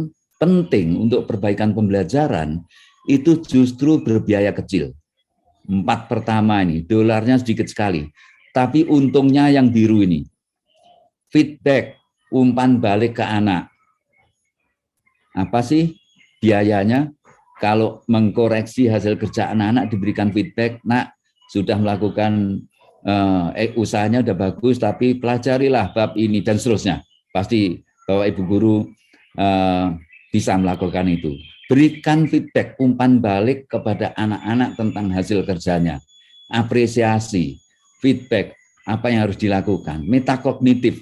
penting untuk perbaikan pembelajaran itu justru berbiaya kecil. 4 pertama ini dolarnya sedikit sekali, tapi untungnya yang biru ini, feedback, umpan balik ke anak. Apa sih biayanya? Kalau mengkoreksi hasil kerja anak-anak, diberikan feedback, nak sudah melakukan usahanya udah bagus, tapi pelajarilah bab ini dan seterusnya. Pasti Bapak Ibu guru bisa melakukan itu. Berikan feedback, umpan balik kepada anak-anak tentang hasil kerjanya. Apresiasi, feedback, apa yang harus dilakukan. Metakognitif,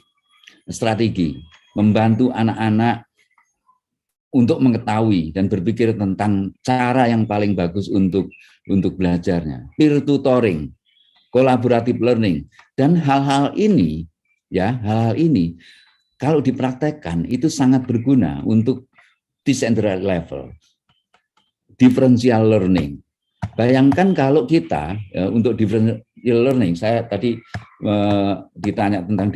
strategi, membantu anak-anak untuk mengetahui dan berpikir tentang cara yang paling bagus untuk belajarnya. Peer tutoring, collaborative learning, dan hal-hal ini kalau dipraktekkan itu sangat berguna untuk decentralized level, differential learning. Bayangkan kalau kita untuk differential learning, saya tadi ditanya tentang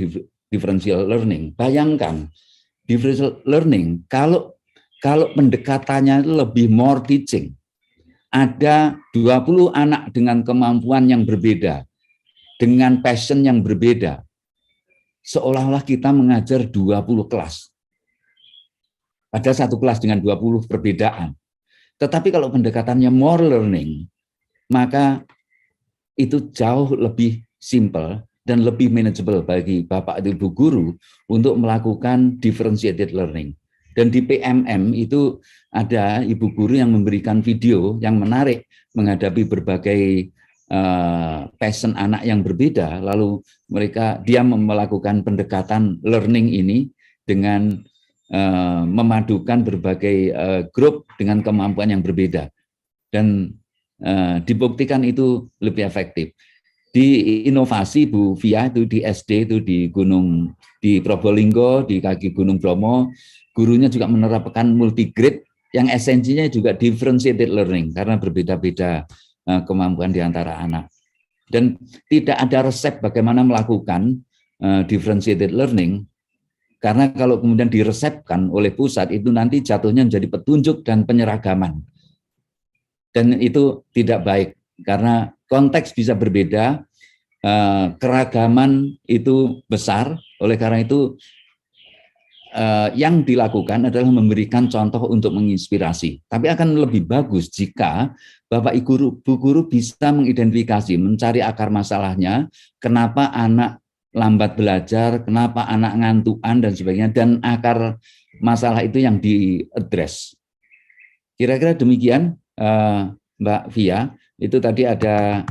differential learning. Bayangkan differential learning kalau pendekatannya lebih more teaching. Ada 20 anak dengan kemampuan yang berbeda, dengan passion yang berbeda. Seolah-olah kita mengajar 20 kelas. Ada satu kelas dengan 20 perbedaan. Tetapi kalau pendekatannya more learning, maka itu jauh lebih simple dan lebih manageable bagi Bapak dan Ibu guru untuk melakukan differentiated learning. Dan di PMM itu ada ibu guru yang memberikan video yang menarik menghadapi berbagai passion anak yang berbeda, lalu dia melakukan pendekatan learning ini dengan memadukan berbagai grup dengan kemampuan yang berbeda, dan dibuktikan itu lebih efektif. Di inovasi Bu Via itu di SD itu di Probolinggo, di kaki Gunung Bromo, gurunya juga menerapkan multigrade yang esensinya juga differentiated learning karena berbeda-beda kemampuan di antara anak. Dan tidak ada resep bagaimana melakukan differentiated learning, karena kalau kemudian diresepkan oleh pusat itu nanti jatuhnya menjadi petunjuk dan penyeragaman. Dan itu tidak baik karena konteks bisa berbeda, keragaman itu besar, oleh karena itu yang dilakukan adalah memberikan contoh untuk menginspirasi. Tapi akan lebih bagus jika Bapak Ibu guru bisa mengidentifikasi, mencari akar masalahnya, kenapa anak lambat belajar, kenapa anak ngantukan dan sebagainya, dan akar masalah itu yang diadres. Kira-kira demikian, Mbak Via. Itu tadi ada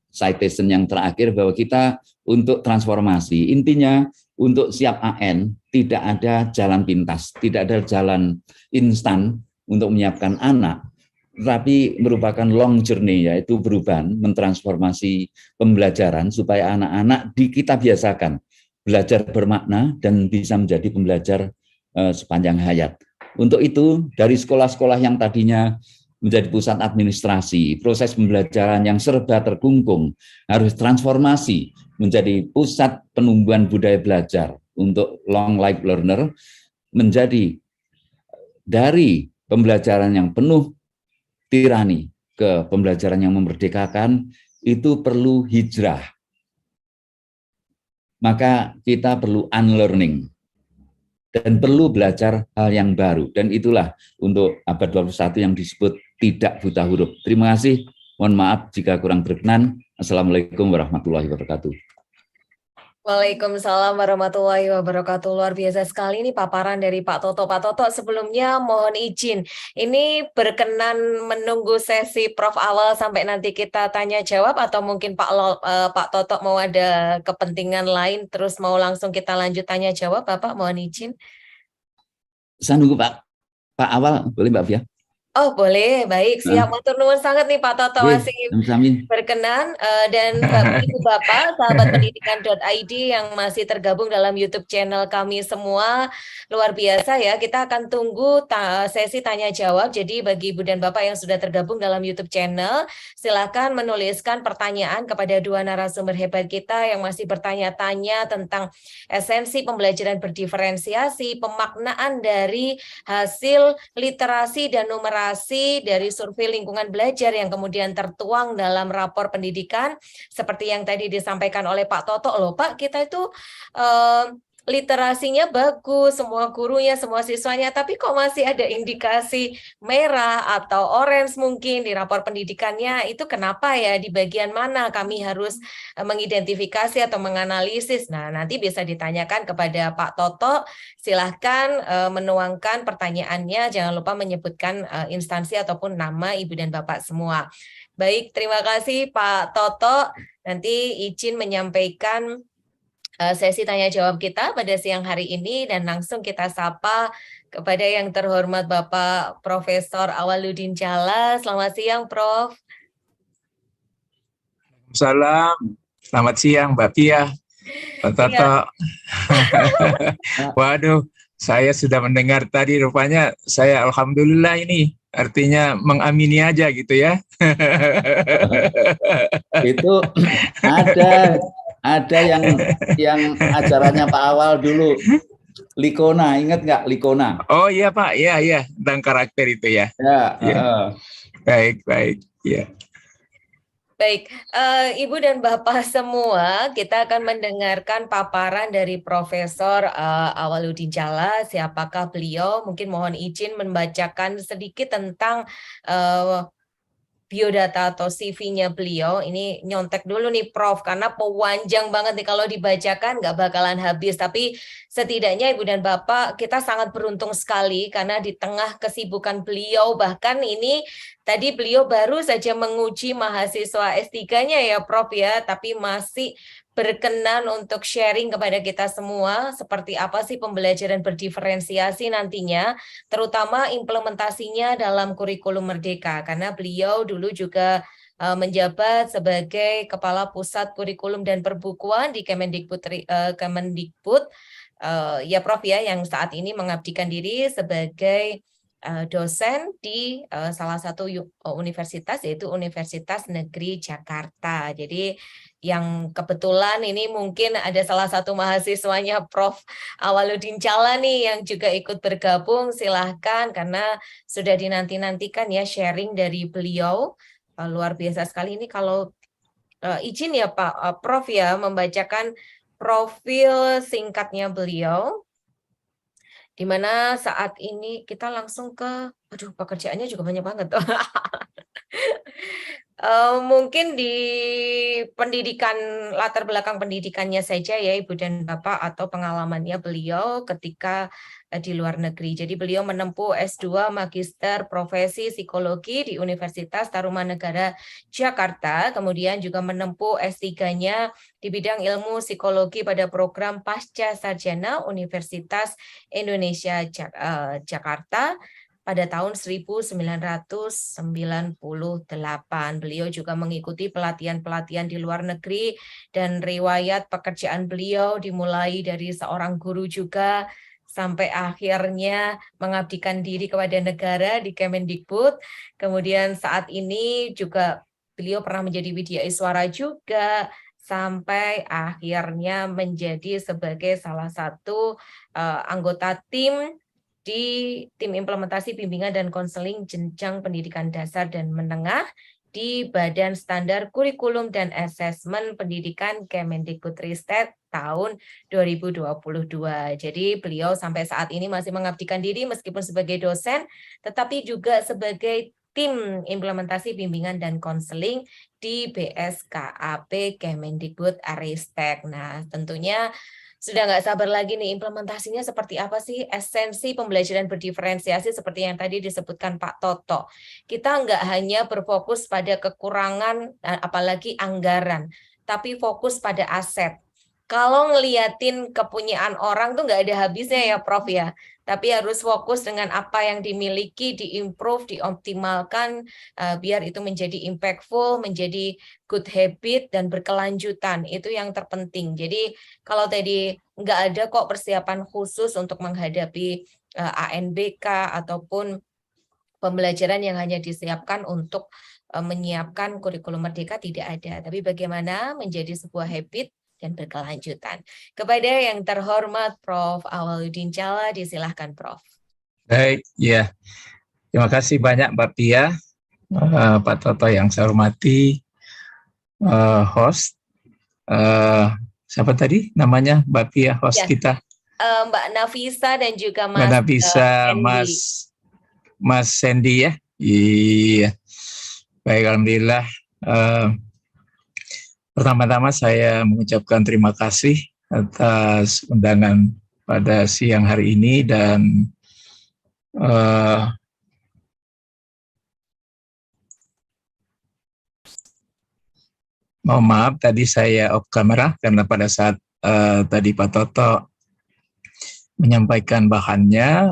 citation yang terakhir bahwa kita untuk transformasi, intinya untuk siap AN tidak ada jalan pintas, tidak ada jalan instan untuk menyiapkan anak, tapi merupakan long journey, yaitu perubahan, mentransformasi pembelajaran supaya anak-anak kita biasakan belajar bermakna dan bisa menjadi pembelajar sepanjang hayat. Untuk itu, dari sekolah-sekolah yang tadinya menjadi pusat administrasi, proses pembelajaran yang serba terkungkung, harus transformasi menjadi pusat penumbuhan budaya belajar untuk long life learner, menjadi dari pembelajaran yang penuh tirani ke pembelajaran yang memerdekakan, itu perlu hijrah. Maka kita perlu unlearning dan perlu belajar hal yang baru. Dan itulah untuk abad 21 yang disebut tidak buta huruf. Terima kasih. Mohon maaf jika kurang berkenan. Assalamualaikum warahmatullahi wabarakatuh. Waalaikumsalam warahmatullahi wabarakatuh. Luar biasa sekali ini paparan dari Pak Toto. Pak Toto, sebelumnya mohon izin, ini berkenan menunggu sesi Prof awal sampai nanti kita tanya jawab, atau mungkin Pak Toto mau ada kepentingan lain terus mau langsung kita lanjut tanya jawab. Bapak mohon izin. Saya nunggu Pak awal, boleh Mbak Fia? Oh boleh, baik, siap. Nah, Matur nuwun sangat nih Pak Toto oke, masih sami-sami. berkenan dan Ibu Bapak sahabat pendidikan.id yang masih tergabung dalam YouTube channel kami semua luar biasa ya. Kita akan tunggu sesi tanya jawab. Jadi bagi Ibu dan Bapak yang sudah tergabung dalam YouTube channel, silakan menuliskan pertanyaan kepada dua narasumber hebat kita yang masih bertanya-tanya tentang esensi pembelajaran berdiferensiasi, pemaknaan dari hasil literasi dan numerasi dari survei lingkungan belajar yang kemudian tertuang dalam rapor pendidikan seperti yang tadi disampaikan oleh Pak Toto. Loh Pak, kita itu eh, literasinya bagus, semua gurunya, semua siswanya, tapi kok masih ada indikasi merah atau orange mungkin di rapor pendidikannya, itu kenapa ya, di bagian mana kami harus mengidentifikasi atau menganalisis. Nah, nanti bisa ditanyakan kepada Pak Toto. Silahkan menuangkan pertanyaannya, jangan lupa menyebutkan instansi ataupun nama Ibu dan Bapak semua. Baik, terima kasih Pak Toto. Nanti izin menyampaikan sesi tanya jawab kita pada siang hari ini dan langsung kita sapa kepada yang terhormat Bapak Profesor Awaludin Jalla. Selamat siang, Prof. Salam, selamat siang Mbak Pia, Pak Iya. Toto. Waduh, saya sudah mendengar tadi, rupanya saya alhamdulillah ini artinya mengamini aja gitu ya. Itu ada yang ajarannya Pak Awal dulu, Likona, ingat nggak Likona? Oh iya Pak, iya tentang karakter itu ya. Ya, Ya. Baik, ya. Baik, Ibu dan Bapak semua, kita akan mendengarkan paparan dari Profesor Awaludin Jalla. Siapakah beliau? Mungkin mohon izin membacakan sedikit tentang biodata atau CV-nya beliau. Ini nyontek dulu nih Prof, karena panjang banget nih kalau dibacakan nggak bakalan habis. Tapi setidaknya Ibu dan Bapak, kita sangat beruntung sekali karena di tengah kesibukan beliau, bahkan ini tadi beliau baru saja menguji mahasiswa S3-nya ya Prof ya, tapi masih berkenan untuk sharing kepada kita semua seperti apa sih pembelajaran berdiferensiasi nantinya, terutama implementasinya dalam kurikulum Merdeka, karena beliau dulu juga menjabat sebagai Kepala Pusat Kurikulum dan Perbukuan di Kemendikbud, ya Prof ya, yang saat ini mengabdikan diri sebagai dosen di salah satu universitas, yaitu Universitas Negeri Jakarta. Jadi yang kebetulan ini mungkin ada salah satu mahasiswanya Prof. Awaludin Jalla nih yang juga ikut bergabung. Silahkan, karena sudah dinanti-nantikan ya sharing dari beliau. Luar biasa sekali ini. Kalau izin ya Pak Prof ya membacakan profil singkatnya beliau, di mana saat ini kita langsung ke, aduh pekerjaannya juga banyak banget. Mungkin di pendidikan, latar belakang pendidikannya saja ya Ibu dan Bapak, atau pengalamannya beliau ketika di luar negeri. Jadi beliau menempuh S2 Magister Profesi Psikologi di Universitas Tarumanegara Jakarta, kemudian juga menempuh S3-nya di bidang ilmu psikologi pada program Pasca Sarjana Universitas Indonesia Jakarta pada tahun 1998. Beliau juga mengikuti pelatihan-pelatihan di luar negeri dan riwayat pekerjaan beliau dimulai dari seorang guru juga sampai akhirnya mengabdikan diri kepada negara di Kemendikbud. Kemudian saat ini juga beliau pernah menjadi Widyaswara juga, sampai akhirnya menjadi sebagai salah satu anggota tim di tim implementasi bimbingan dan konseling jenjang pendidikan dasar dan menengah di Badan Standar Kurikulum dan Asesmen Pendidikan Kemendikbudristek tahun 2022. Jadi beliau sampai saat ini masih mengabdikan diri meskipun sebagai dosen, tetapi juga sebagai tim implementasi bimbingan dan konseling di BSKAP Kemendikbudristek. Nah, tentunya sudah nggak sabar lagi nih implementasinya seperti apa sih, esensi pembelajaran berdiferensiasi seperti yang tadi disebutkan Pak Toto. Kita nggak hanya berfokus pada kekurangan, apalagi anggaran, tapi fokus pada aset. Kalau ngeliatin kepunyaan orang tuh nggak ada habisnya ya Prof ya. Tapi harus fokus dengan apa yang dimiliki, diimprove, dioptimalkan, biar itu menjadi impactful, menjadi good habit dan berkelanjutan. Itu yang terpenting. Jadi kalau tadi nggak ada kok persiapan khusus untuk menghadapi ANBK ataupun pembelajaran yang hanya disiapkan untuk menyiapkan kurikulum merdeka, tidak ada. Tapi bagaimana menjadi sebuah habit dan berkelanjutan. Kepada yang terhormat Prof. Awaludin Chala, disilahkan Prof. Baik, ya. Terima kasih banyak Mbak Pia, Pak Toto yang saya hormati, host. Siapa tadi namanya Mbak Pia, host Ya, kita? Mbak Nafisa dan juga Mbak Mas Nafisa, Hendy. Mas Sandy ya. Iya. Baik, alhamdulillah. Pertama-tama saya mengucapkan terima kasih atas undangan pada siang hari ini dan mohon maaf tadi saya off camera karena pada saat tadi Pak Toto menyampaikan bahannya,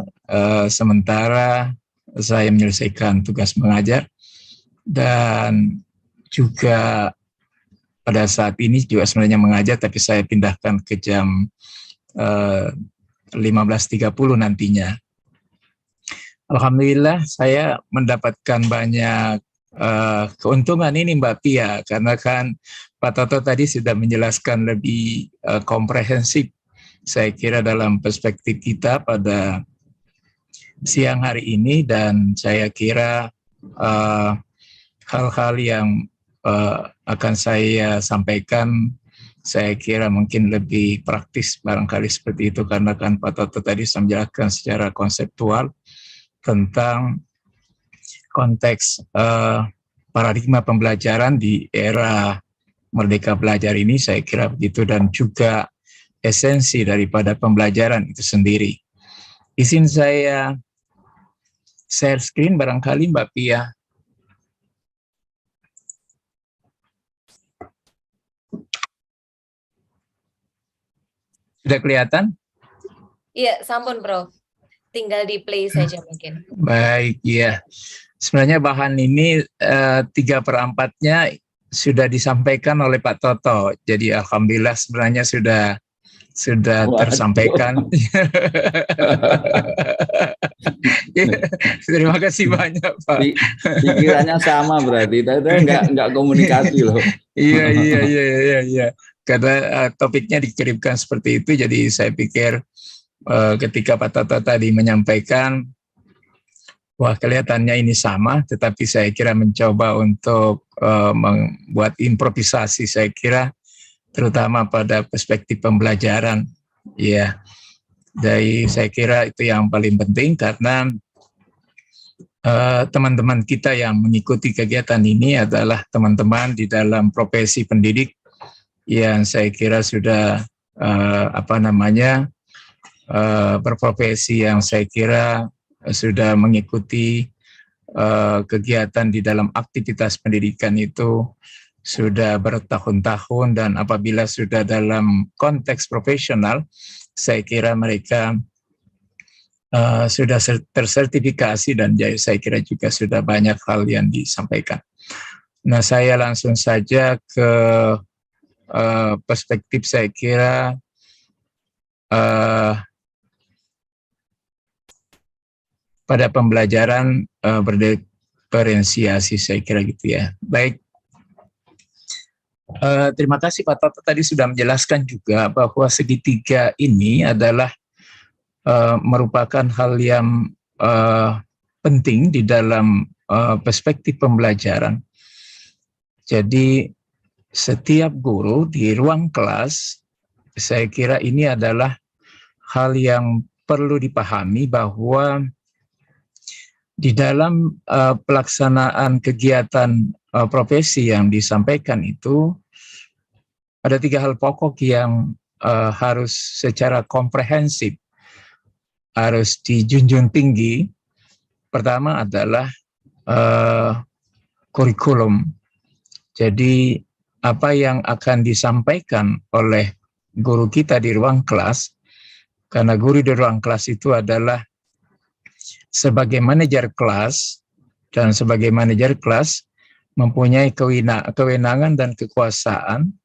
sementara saya menyelesaikan tugas mengajar dan juga pada saat ini juga sebenarnya mengajar, tapi saya pindahkan ke jam 15.30 nantinya. Alhamdulillah saya mendapatkan banyak keuntungan ini Mbak Pia, karena kan Pak Toto tadi sudah menjelaskan lebih komprehensif, saya kira dalam perspektif kita pada siang hari ini, dan saya kira hal-hal yang akan saya sampaikan, saya kira mungkin lebih praktis barangkali seperti itu, karena kan Pak Toto tadi sudah menjelaskan secara konseptual tentang konteks paradigma pembelajaran di era Merdeka Belajar ini, saya kira begitu, dan juga esensi daripada pembelajaran itu sendiri. Izin saya share screen barangkali Mbak Pia. Sudah kelihatan? Iya, sampun Prof. Tinggal di play saja mungkin. Baik, ya. Sebenarnya bahan ini 3/4-nya sudah disampaikan oleh Pak Toto. Jadi alhamdulillah sebenarnya sudah tersampaikan. Terima kasih banyak Pak. Pikirannya sama berarti, tapi enggak komunikasi loh. Iya. Karena topiknya dikirimkan seperti itu, jadi saya pikir ketika Pak Toto tadi menyampaikan, wah kelihatannya ini sama, tetapi saya kira mencoba untuk membuat improvisasi, saya kira terutama pada perspektif pembelajaran. Ya, jadi saya kira itu yang paling penting, karena teman-teman kita yang mengikuti kegiatan ini adalah teman-teman di dalam profesi pendidik yang saya kira sudah berprofesi, yang saya kira sudah mengikuti kegiatan di dalam aktivitas pendidikan itu sudah bertahun-tahun, dan apabila sudah dalam konteks profesional, saya kira mereka sudah tersertifikasi, dan saya kira juga sudah banyak hal yang disampaikan. Nah, saya langsung saja ke perspektif, saya kira pada pembelajaran berdiferensiasi, saya kira gitu ya. Baik, terima kasih Pak Toto tadi sudah menjelaskan juga bahwa segitiga ini adalah merupakan hal yang penting di dalam perspektif pembelajaran. Jadi setiap guru di ruang kelas, saya kira ini adalah hal yang perlu dipahami, bahwa di dalam pelaksanaan kegiatan profesi yang disampaikan itu ada 3 hal pokok yang harus secara komprehensif harus dijunjung tinggi. Pertama adalah kurikulum. Jadi apa yang akan disampaikan oleh guru kita di ruang kelas, karena guru di ruang kelas itu adalah sebagai manajer kelas, dan sebagai manajer kelas mempunyai kewenangan dan kekuasaan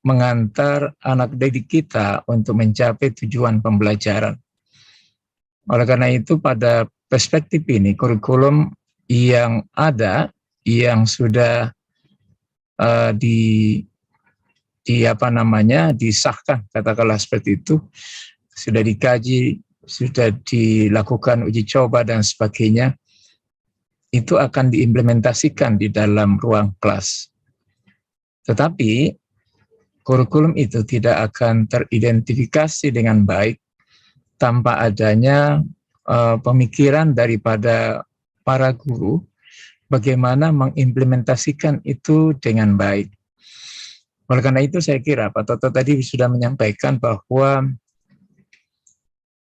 mengantar anak didik kita untuk mencapai tujuan pembelajaran. Oleh karena itu, pada perspektif ini, kurikulum yang ada, yang sudah disahkan, katakanlah seperti itu, sudah dikaji, sudah dilakukan uji coba dan sebagainya, itu akan diimplementasikan di dalam ruang kelas. Tetapi kurikulum itu tidak akan teridentifikasi dengan baik tanpa adanya pemikiran daripada para guru bagaimana mengimplementasikan itu dengan baik. Oleh karena itu saya kira Pak Toto tadi sudah menyampaikan bahwa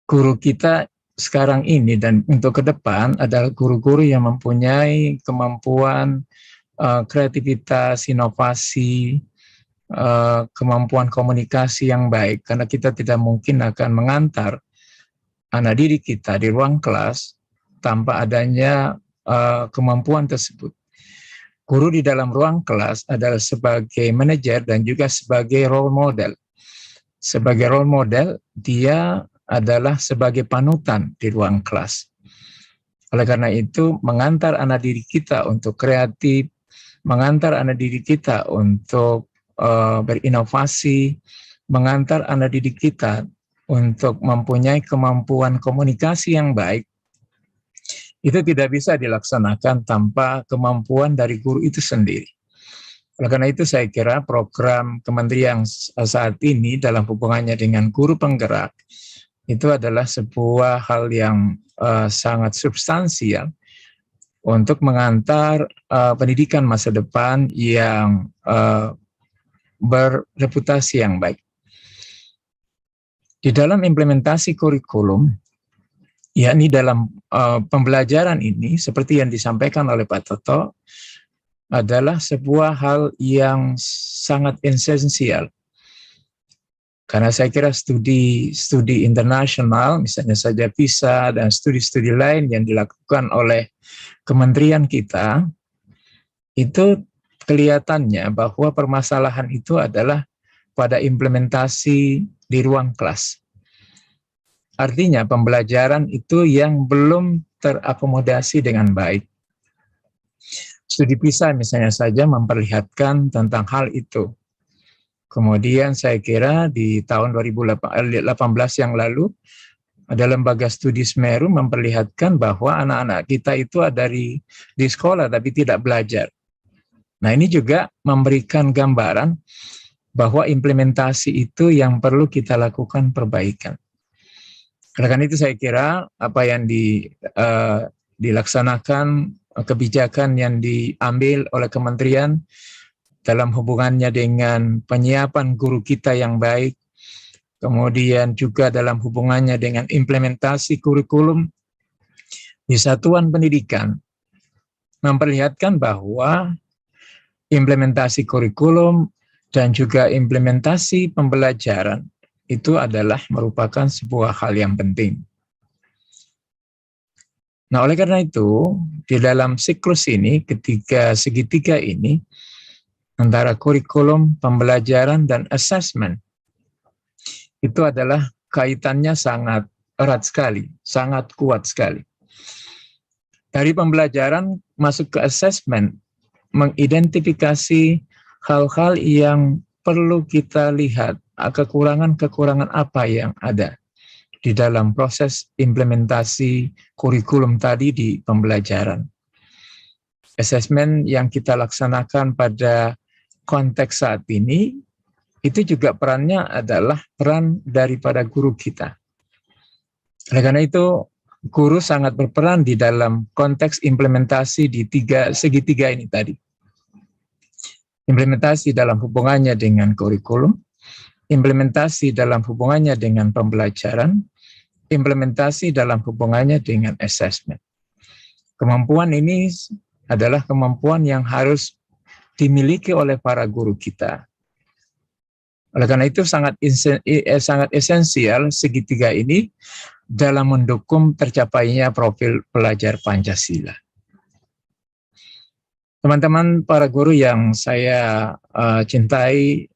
guru kita sekarang ini dan untuk ke depan adalah guru-guru yang mempunyai kemampuan kreativitas, inovasi, kemampuan komunikasi yang baik, karena kita tidak mungkin akan mengantar anak didik kita di ruang kelas tanpa adanya kemampuan tersebut. Guru di dalam ruang kelas adalah sebagai manajer dan juga sebagai role model. Sebagai role model, dia adalah sebagai panutan di ruang kelas. Oleh karena itu, mengantar anak didik kita untuk kreatif, mengantar anak didik kita untuk berinovasi, mengantar anak didik kita untuk mempunyai kemampuan komunikasi yang baik, itu tidak bisa dilaksanakan tanpa kemampuan dari guru itu sendiri. Oleh karena itu saya kira program kementerian saat ini dalam hubungannya dengan guru penggerak itu adalah sebuah hal yang sangat substansial untuk mengantar pendidikan masa depan yang berreputasi yang baik. Di dalam implementasi kurikulum, yakni dalam pembelajaran ini, seperti yang disampaikan oleh Pak Toto, adalah sebuah hal yang sangat esensial. Karena saya kira studi internasional, misalnya saja PISA dan studi-studi lain yang dilakukan oleh kementerian kita, itu kelihatannya bahwa permasalahan itu adalah pada implementasi di ruang kelas. Artinya pembelajaran itu yang belum terakomodasi dengan baik. Studi PISA misalnya saja memperlihatkan tentang hal itu. Kemudian saya kira di tahun 2018 yang lalu, ada lembaga studi Semeru memperlihatkan bahwa anak-anak kita itu ada di sekolah tapi tidak belajar. Nah, ini juga memberikan gambaran bahwa implementasi itu yang perlu kita lakukan perbaikan. Karena itu saya kira apa yang dilaksanakan, kebijakan yang diambil oleh kementerian dalam hubungannya dengan penyiapan guru kita yang baik, kemudian juga dalam hubungannya dengan implementasi kurikulum di satuan pendidikan, memperlihatkan bahwa implementasi kurikulum dan juga implementasi pembelajaran itu adalah merupakan sebuah hal yang penting. Nah, oleh karena itu, di dalam siklus ini, ketiga segitiga ini, antara kurikulum, pembelajaran, dan assessment, itu adalah kaitannya sangat erat sekali, sangat kuat sekali. Dari pembelajaran masuk ke assessment, mengidentifikasi hal-hal yang perlu kita lihat, kekurangan-kekurangan apa yang ada di dalam proses implementasi kurikulum tadi di pembelajaran. Assessment yang kita laksanakan pada konteks saat ini, itu juga perannya adalah peran daripada guru kita. Oleh karena itu, guru sangat berperan di dalam konteks implementasi di segitiga ini tadi. Implementasi dalam hubungannya dengan kurikulum, implementasi dalam hubungannya dengan pembelajaran, implementasi dalam hubungannya dengan assessment. Kemampuan ini adalah kemampuan yang harus dimiliki oleh para guru kita. Oleh karena itu sangat esensial segitiga ini dalam mendukung tercapainya profil pelajar Pancasila. Teman-teman para guru yang saya cintai,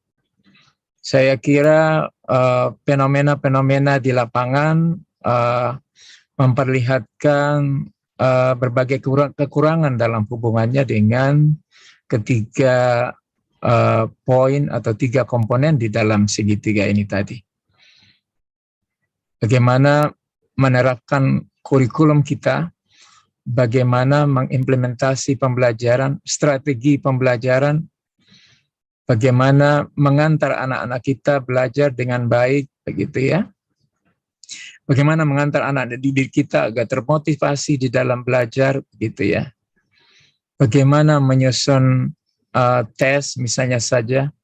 saya kira fenomena-fenomena di lapangan memperlihatkan berbagai kekurangan dalam hubungannya dengan ketiga poin atau 3 komponen di dalam segitiga ini tadi. Bagaimana menerapkan kurikulum kita, bagaimana mengimplementasi pembelajaran, strategi pembelajaran, bagaimana mengantar anak-anak kita belajar dengan baik, begitu ya. Bagaimana mengantar anak didik kita agar termotivasi di dalam belajar, begitu ya. Bagaimana menyusun tes misalnya saja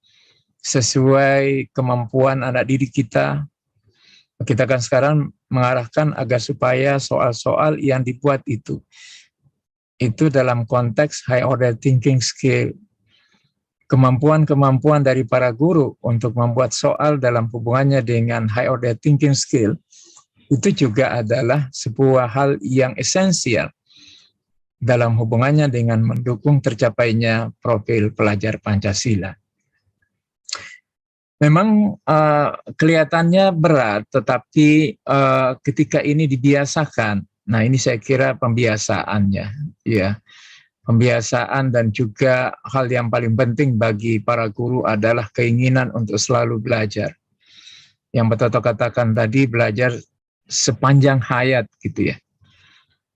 sesuai kemampuan anak didik kita. Kita kan sekarang mengarahkan agar supaya soal-soal yang dibuat itu dalam konteks high order thinking skill. Kemampuan-kemampuan dari para guru untuk membuat soal dalam hubungannya dengan high order thinking skill itu juga adalah sebuah hal yang esensial dalam hubungannya dengan mendukung tercapainya profil pelajar Pancasila. Memang kelihatannya berat, tetapi ketika ini dibiasakan, nah ini saya kira pembiasaannya, ya, pembiasaan dan juga hal yang paling penting bagi para guru adalah keinginan untuk selalu belajar. Yang Pak Toto katakan tadi, belajar sepanjang hayat, gitu ya.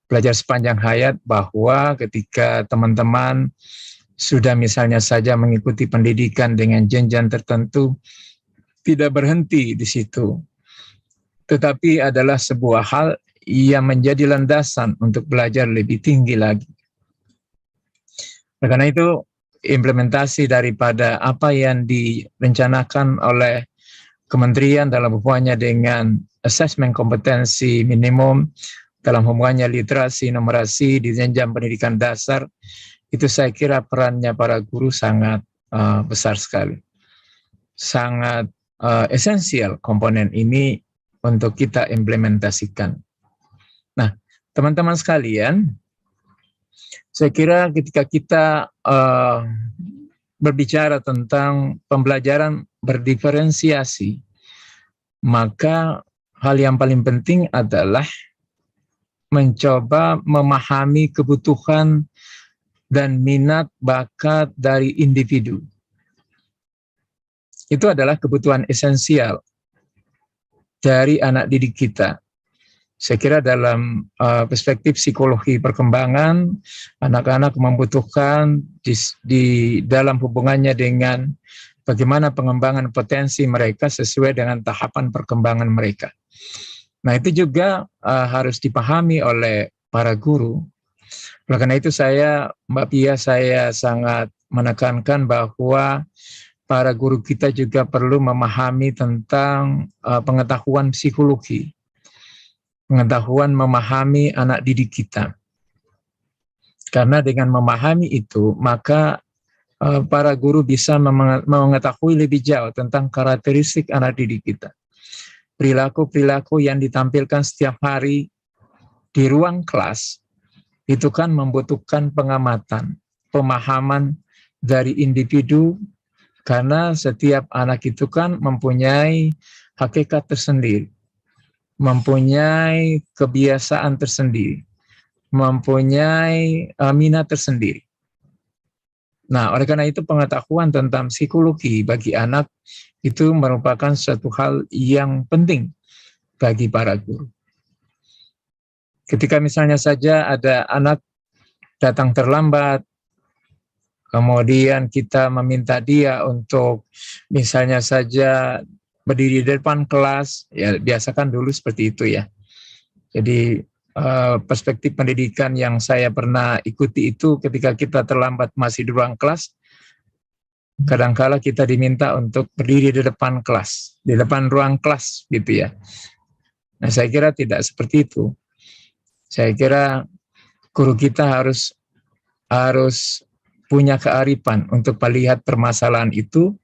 Belajar sepanjang hayat, bahwa ketika teman-teman sudah misalnya saja mengikuti pendidikan dengan jenjang tertentu, tidak berhenti di situ, tetapi adalah sebuah hal yang menjadi landasan untuk belajar lebih tinggi lagi. Karena itu, implementasi daripada apa yang direncanakan oleh Kementerian dalam hubungannya dengan asesmen kompetensi minimum, dalam hubungannya literasi, numerasi di jenjang pendidikan dasar, itu saya kira perannya para guru sangat besar sekali. Sangat esensial komponen ini untuk kita implementasikan. Nah, teman-teman sekalian, saya kira ketika kita berbicara tentang pembelajaran berdiferensiasi, maka hal yang paling penting adalah mencoba memahami kebutuhan dan minat bakat dari individu. Itu adalah kebutuhan esensial dari anak didik kita. Saya kira dalam perspektif psikologi perkembangan, anak-anak membutuhkan di dalam hubungannya dengan bagaimana pengembangan potensi mereka sesuai dengan tahapan perkembangan mereka. Nah, itu juga harus dipahami oleh para guru. Oleh karena itu Mbak Pia, saya sangat menekankan bahwa para guru kita juga perlu memahami tentang pengetahuan psikologi, pengetahuan memahami anak didik kita. Karena dengan memahami itu, maka para guru bisa mengetahui lebih jauh tentang karakteristik anak didik kita. Perilaku-perilaku yang ditampilkan setiap hari di ruang kelas, itu kan membutuhkan pengamatan, pemahaman dari individu, karena setiap anak itu kan mempunyai hakikat tersendiri, mempunyai kebiasaan tersendiri, mempunyai minat tersendiri. Nah, oleh karena itu pengetahuan tentang psikologi bagi anak itu merupakan suatu hal yang penting bagi para guru. Ketika misalnya saja ada anak datang terlambat, kemudian kita meminta dia untuk misalnya saja berdiri di depan kelas, ya biasakan dulu seperti itu ya. Jadi perspektif pendidikan yang saya pernah ikuti itu ketika kita terlambat masih di ruang kelas, kadangkala kita diminta untuk berdiri di depan kelas, di depan ruang kelas gitu ya. Nah, saya kira tidak seperti itu. Saya kira guru kita harus punya kearifan untuk melihat permasalahan itu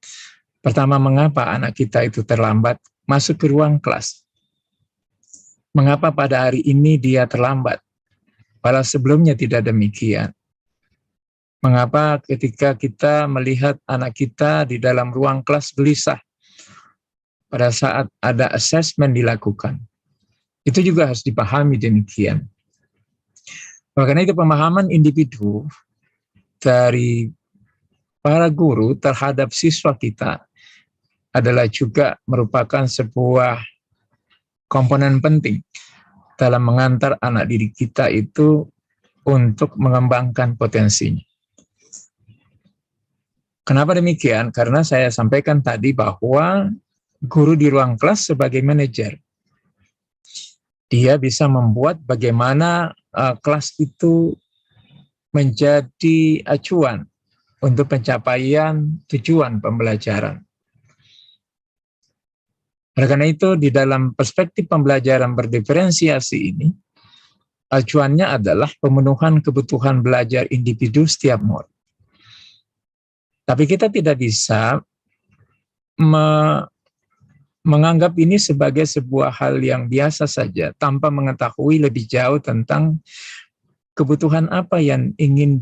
Pertama, mengapa anak kita itu terlambat masuk ke ruang kelas? Mengapa pada hari ini dia terlambat? Padahal sebelumnya tidak demikian. Mengapa ketika kita melihat anak kita di dalam ruang kelas gelisah pada saat ada assessment dilakukan? Itu juga harus dipahami demikian. Karena itu pemahaman individu dari para guru terhadap siswa kita adalah juga merupakan sebuah komponen penting dalam mengantar anak didik kita itu untuk mengembangkan potensinya. Kenapa demikian? Karena saya sampaikan tadi bahwa guru di ruang kelas sebagai manajer, dia bisa membuat bagaimana kelas itu menjadi acuan untuk pencapaian tujuan pembelajaran. Oleh karena itu, di dalam perspektif pembelajaran berdiferensiasi ini, acuannya adalah pemenuhan kebutuhan belajar individu setiap murid. Tapi kita tidak bisa menganggap ini sebagai sebuah hal yang biasa saja, tanpa mengetahui lebih jauh tentang kebutuhan apa yang ingin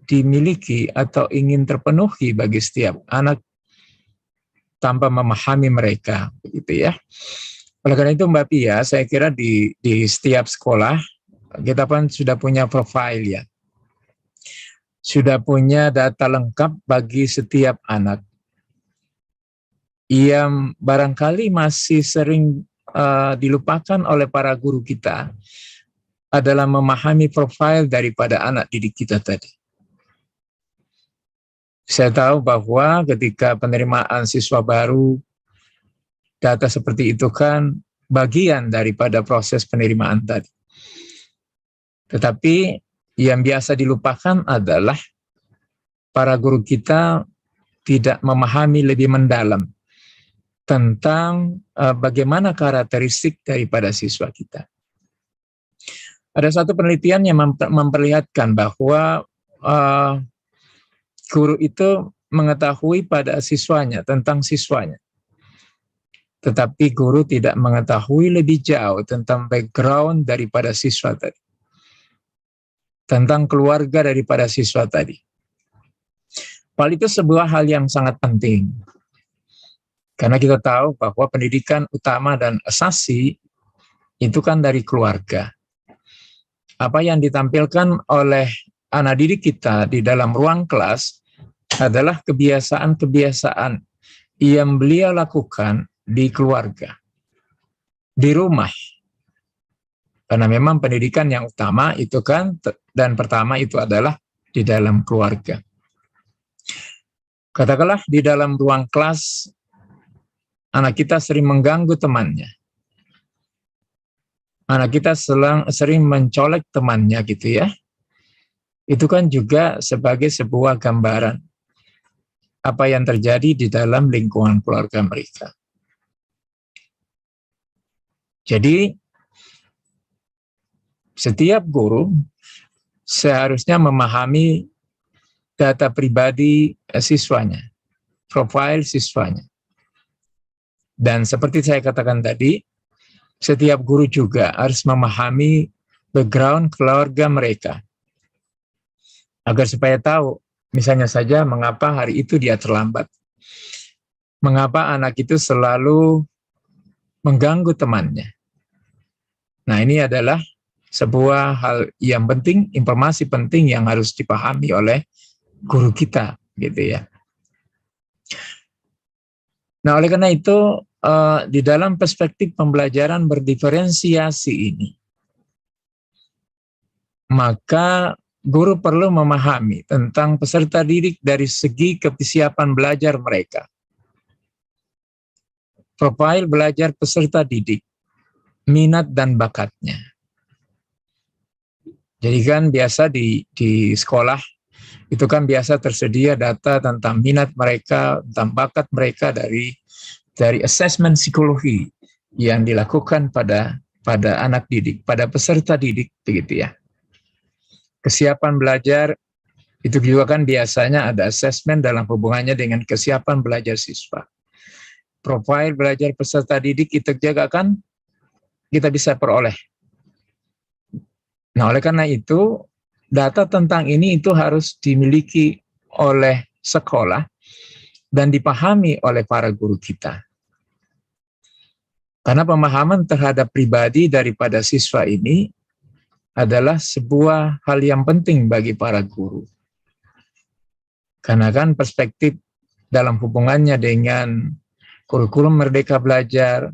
dimiliki atau ingin terpenuhi bagi setiap anak, tanpa memahami mereka, begitu ya. Oleh karena itu Mbak Pia, saya kira di setiap sekolah kita kan sudah punya profil ya, sudah punya data lengkap bagi setiap anak. Yang barangkali masih sering dilupakan oleh para guru kita adalah memahami profil daripada anak didik kita tadi. Saya tahu bahwa ketika penerimaan siswa baru, data seperti itu kan bagian daripada proses penerimaan tadi. Tetapi yang biasa dilupakan adalah para guru kita tidak memahami lebih mendalam tentang bagaimana karakteristik daripada siswa kita. Ada satu penelitian yang memperlihatkan bahwa guru itu mengetahui pada siswanya, tentang siswanya. Tetapi guru tidak mengetahui lebih jauh tentang background daripada siswa tadi. Tentang keluarga daripada siswa tadi. Hal itu sebuah hal yang sangat penting. Karena kita tahu bahwa pendidikan utama dan asasi itu kan dari keluarga. Apa yang ditampilkan oleh anak didik kita di dalam ruang kelas adalah kebiasaan-kebiasaan yang beliau lakukan di keluarga, di rumah. Karena memang pendidikan yang utama itu kan, dan pertama itu adalah di dalam keluarga. Katakanlah di dalam ruang kelas, anak kita sering mengganggu temannya. Anak kita sering mencolek temannya gitu ya. Itu kan juga sebagai sebuah gambaran apa yang terjadi di dalam lingkungan keluarga mereka. Jadi, setiap guru seharusnya memahami data pribadi siswanya, profil siswanya. Dan seperti saya katakan tadi, setiap guru juga harus memahami background keluarga mereka. Agar supaya tahu, misalnya saja mengapa hari itu dia terlambat. Mengapa anak itu selalu mengganggu temannya. Nah, ini adalah sebuah hal yang penting, informasi penting yang harus dipahami oleh guru kita, gitu ya. Nah, oleh karena itu, di dalam perspektif pembelajaran berdiferensiasi ini, maka guru perlu memahami tentang peserta didik dari segi kesiapan belajar mereka. Profil belajar peserta didik, minat dan bakatnya. Jadi kan biasa di sekolah itu kan biasa tersedia data tentang minat mereka, tentang bakat mereka dari asesmen psikologi yang dilakukan pada anak didik, pada peserta didik, begitu ya. Kesiapan belajar itu juga kan biasanya ada asesmen dalam hubungannya dengan kesiapan belajar siswa. profil belajar peserta didik itu juga kan kita bisa peroleh. Nah, oleh karena itu, data tentang ini itu harus dimiliki oleh sekolah dan dipahami oleh para guru kita. Karena pemahaman terhadap pribadi daripada siswa ini adalah sebuah hal yang penting bagi para guru. Karena kan perspektif dalam hubungannya dengan kurikulum Merdeka Belajar,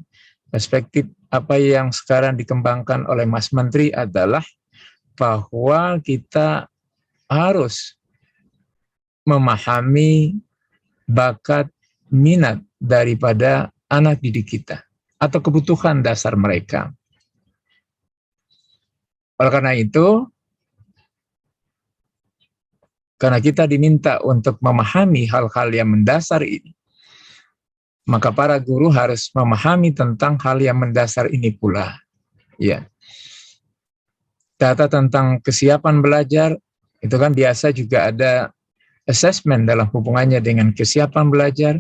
perspektif apa yang sekarang dikembangkan oleh Mas Menteri adalah bahwa kita harus memahami bakat, minat daripada anak didik kita atau kebutuhan dasar mereka. Oleh karena itu, karena kita diminta untuk memahami hal-hal yang mendasar ini, maka para guru harus memahami tentang hal yang mendasar ini pula. Ya. Data tentang kesiapan belajar, itu kan biasa juga ada assessment dalam hubungannya dengan kesiapan belajar,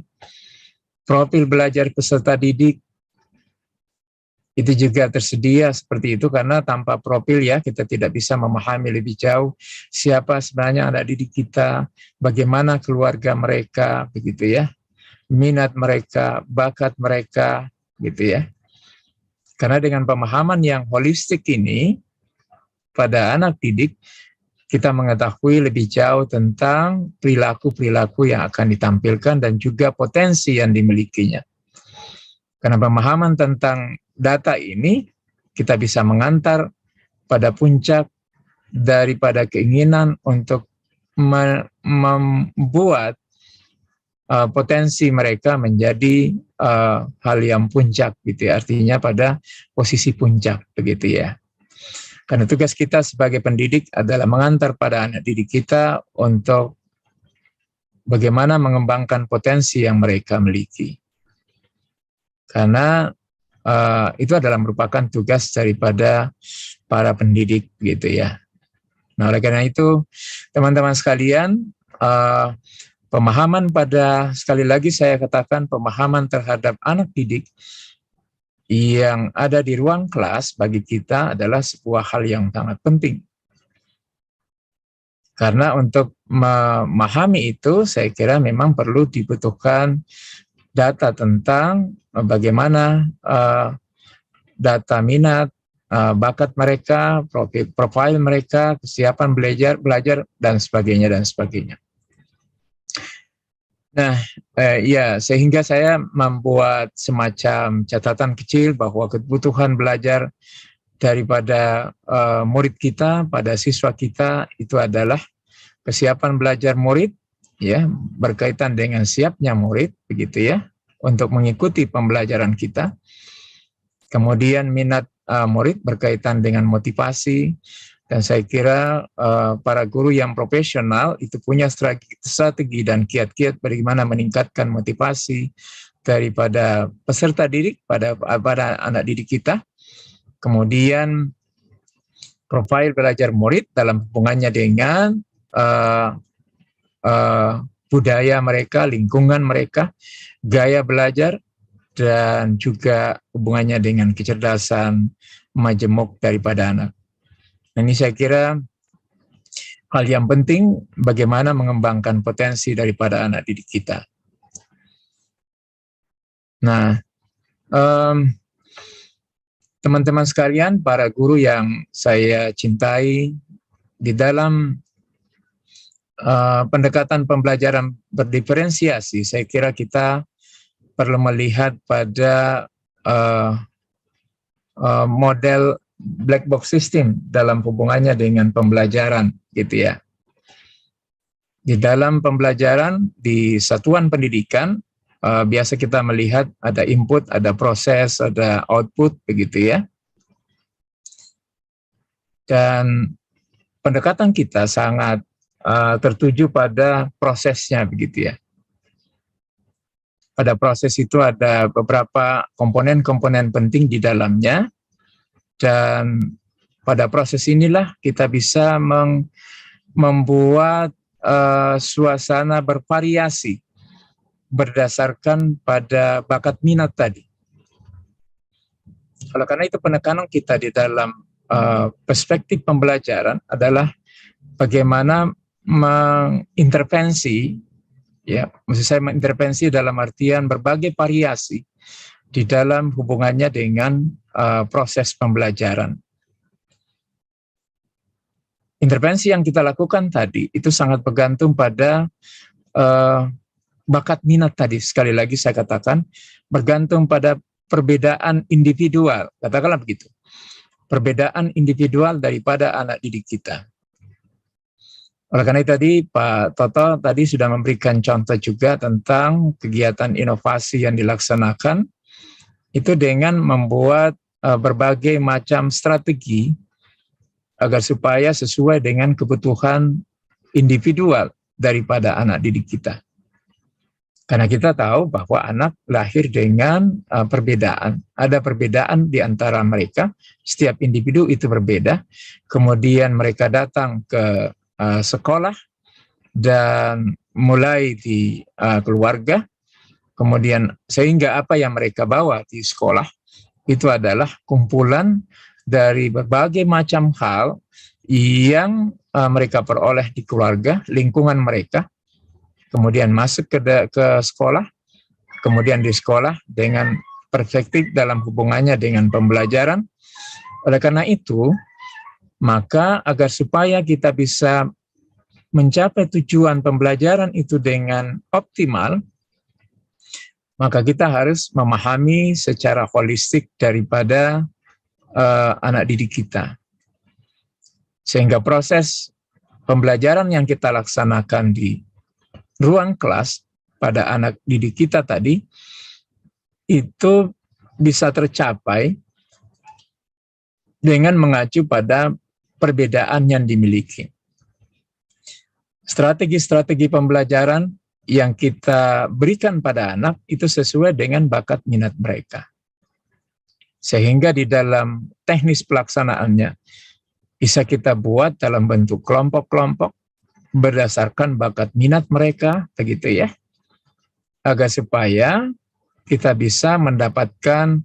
profil belajar peserta didik, itu juga tersedia seperti itu karena tanpa profil ya kita tidak bisa memahami lebih jauh siapa sebenarnya anak didik kita, bagaimana keluarga mereka, begitu ya, minat mereka, bakat mereka, gitu ya. Karena dengan pemahaman yang holistik ini pada anak didik, kita mengetahui lebih jauh tentang perilaku-perilaku yang akan ditampilkan dan juga potensi yang dimilikinya. Karena pemahaman tentang data ini, kita bisa mengantar pada puncak daripada keinginan untuk membuat potensi mereka menjadi hal yang puncak, gitu ya. Artinya pada posisi puncak, begitu ya. Karena tugas kita sebagai pendidik adalah mengantar pada anak didik kita untuk bagaimana mengembangkan potensi yang mereka miliki. Karena itu adalah merupakan tugas daripada para pendidik, gitu ya. Nah, oleh karena itu, teman-teman sekalian, pemahaman pada, sekali lagi saya katakan, pemahaman terhadap anak didik yang ada di ruang kelas bagi kita adalah sebuah hal yang sangat penting. Karena untuk memahami itu, saya kira memang perlu dibutuhkan data tentang bagaimana data minat, bakat mereka, profil mereka, kesiapan belajar dan sebagainya dan sebagainya. Nah, ya, sehingga saya membuat semacam catatan kecil bahwa kebutuhan belajar daripada murid kita pada siswa kita itu adalah kesiapan belajar murid, ya, berkaitan dengan siapnya murid, begitu ya, untuk mengikuti pembelajaran kita. Kemudian minat murid berkaitan dengan motivasi. Dan saya kira para guru yang profesional itu punya strategi dan kiat-kiat bagaimana meningkatkan motivasi daripada peserta didik pada anak didik kita. Kemudian profil belajar murid dalam hubungannya dengan budaya mereka, lingkungan mereka, gaya belajar, dan juga hubungannya dengan kecerdasan majemuk daripada anak. Nah, ini saya kira hal yang penting bagaimana mengembangkan potensi daripada anak didik kita. Nah, teman-teman sekalian, para guru yang saya cintai, di dalam pendekatan pembelajaran berdiferensiasi, saya kira kita perlu melihat pada model black box system dalam hubungannya dengan pembelajaran, gitu ya. Di dalam pembelajaran di satuan pendidikan, biasa kita melihat ada input, ada proses, ada output, begitu ya. Dan pendekatan kita sangat tertuju pada prosesnya, begitu ya. Pada proses itu ada beberapa komponen-komponen penting di dalamnya, dan pada proses inilah kita bisa membuat suasana bervariasi berdasarkan pada bakat minat tadi. Oleh karena itu penekanan kita di dalam perspektif pembelajaran adalah bagaimana mengintervensi, ya, maksud saya mengintervensi dalam artian berbagai variasi di dalam hubungannya dengan proses pembelajaran. Intervensi yang kita lakukan tadi itu sangat bergantung pada bakat minat tadi. Sekali lagi saya katakan, bergantung pada perbedaan individual, katakanlah begitu. Perbedaan individual daripada anak didik kita. Oleh karena itu tadi Pak Toto tadi sudah memberikan contoh juga tentang kegiatan inovasi yang dilaksanakan, itu dengan membuat berbagai macam strategi agar supaya sesuai dengan kebutuhan individual daripada anak didik kita. Karena kita tahu bahwa anak lahir dengan perbedaan. Ada perbedaan di antara mereka, setiap individu itu berbeda. Kemudian mereka datang ke sekolah dan mulai di keluarga. Kemudian sehingga apa yang mereka bawa di sekolah itu adalah kumpulan dari berbagai macam hal yang mereka peroleh di keluarga, lingkungan mereka. Kemudian masuk ke sekolah, kemudian di sekolah dengan perspektif dalam hubungannya dengan pembelajaran. Oleh karena itu, maka agar supaya kita bisa mencapai tujuan pembelajaran itu dengan optimal, maka kita harus memahami secara holistik daripada anak didik kita. Sehingga proses pembelajaran yang kita laksanakan di ruang kelas pada anak didik kita tadi itu bisa tercapai dengan mengacu pada perbedaan yang dimiliki. Strategi-strategi pembelajaran yang kita berikan pada anak itu sesuai dengan bakat minat mereka. Sehingga di dalam teknis pelaksanaannya bisa kita buat dalam bentuk kelompok-kelompok berdasarkan bakat minat mereka, begitu ya, agar supaya kita bisa mendapatkan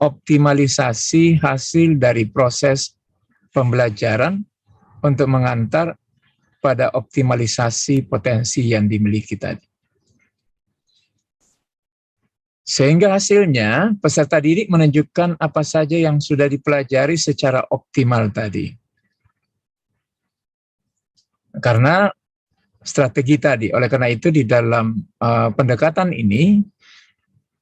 optimalisasi hasil dari proses pembelajaran untuk mengantar pada optimalisasi potensi yang dimiliki tadi. Sehingga hasilnya peserta didik menunjukkan apa saja yang sudah dipelajari secara optimal tadi. Karena strategi tadi, oleh karena itu di dalam pendekatan ini,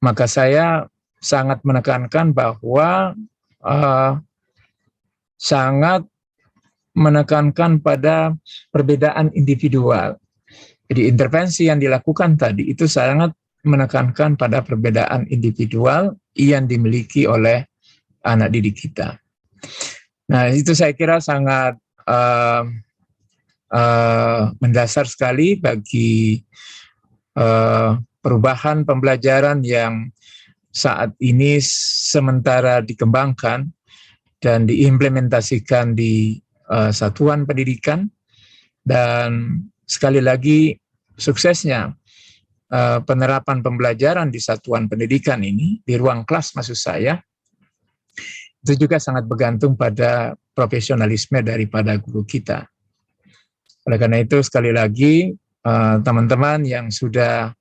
maka saya sangat menekankan bahwa sangat menekankan pada perbedaan individual. Jadi intervensi yang dilakukan tadi itu sangat menekankan pada perbedaan individual yang dimiliki oleh anak didik kita. Nah, itu saya kira sangat mendasar sekali bagi perubahan pembelajaran yang saat ini sementara dikembangkan dan diimplementasikan di satuan pendidikan. Dan sekali lagi suksesnya penerapan pembelajaran di satuan pendidikan ini, di ruang kelas maksud saya, itu juga sangat bergantung pada profesionalisme daripada guru kita. Oleh karena itu sekali lagi teman-teman yang sudah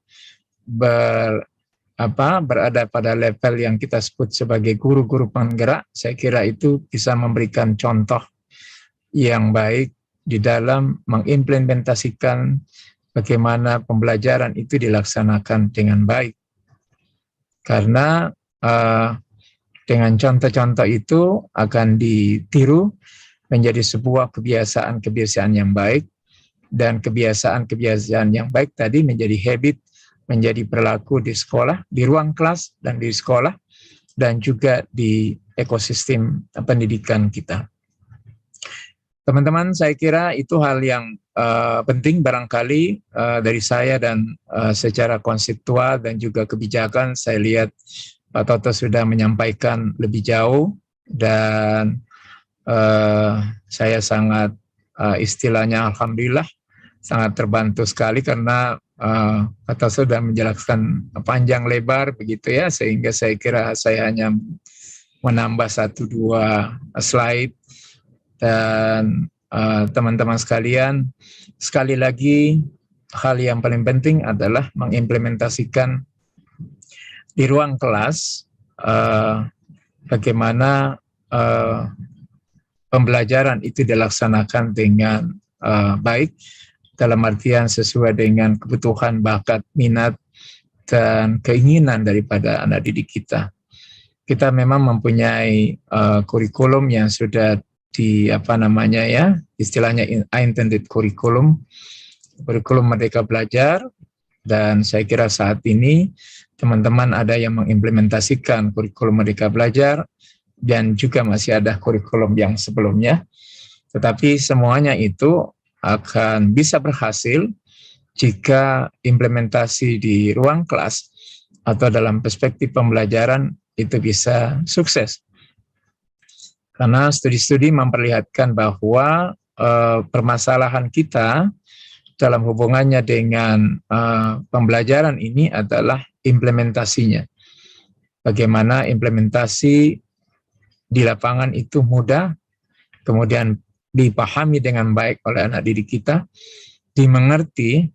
berada pada level yang kita sebut sebagai guru-guru penggerak, saya kira itu bisa memberikan contoh yang baik di dalam mengimplementasikan bagaimana pembelajaran itu dilaksanakan dengan baik. Karena dengan contoh-contoh itu akan ditiru menjadi sebuah kebiasaan-kebiasaan yang baik, dan kebiasaan-kebiasaan yang baik tadi menjadi habit, menjadi perilaku di sekolah, di ruang kelas, dan di sekolah, dan juga di ekosistem pendidikan kita. Teman-teman, saya kira itu hal yang penting barangkali dari saya, dan secara konseptual dan juga kebijakan saya lihat Pak Toto sudah menyampaikan lebih jauh, dan saya sangat istilahnya alhamdulillah sangat terbantu sekali karena Kata sudah menjelaskan panjang lebar begitu ya, sehingga saya kira saya hanya menambah 1-2 slide. Dan teman-teman sekalian, sekali lagi hal yang paling penting adalah mengimplementasikan di ruang kelas bagaimana pembelajaran itu dilaksanakan dengan baik, dalam artian sesuai dengan kebutuhan, bakat, minat, dan keinginan daripada anak didik kita. Kita memang mempunyai kurikulum yang sudah istilahnya intended kurikulum Merdeka Belajar, dan saya kira saat ini teman-teman ada yang mengimplementasikan kurikulum Merdeka Belajar dan juga masih ada kurikulum yang sebelumnya. Tetapi semuanya itu akan bisa berhasil jika implementasi di ruang kelas atau dalam perspektif pembelajaran itu bisa sukses. Karena studi-studi memperlihatkan bahwa permasalahan kita dalam hubungannya dengan pembelajaran ini adalah implementasinya. Bagaimana implementasi di lapangan itu mudah, kemudian dipahami dengan baik oleh anak didik kita, dimengerti,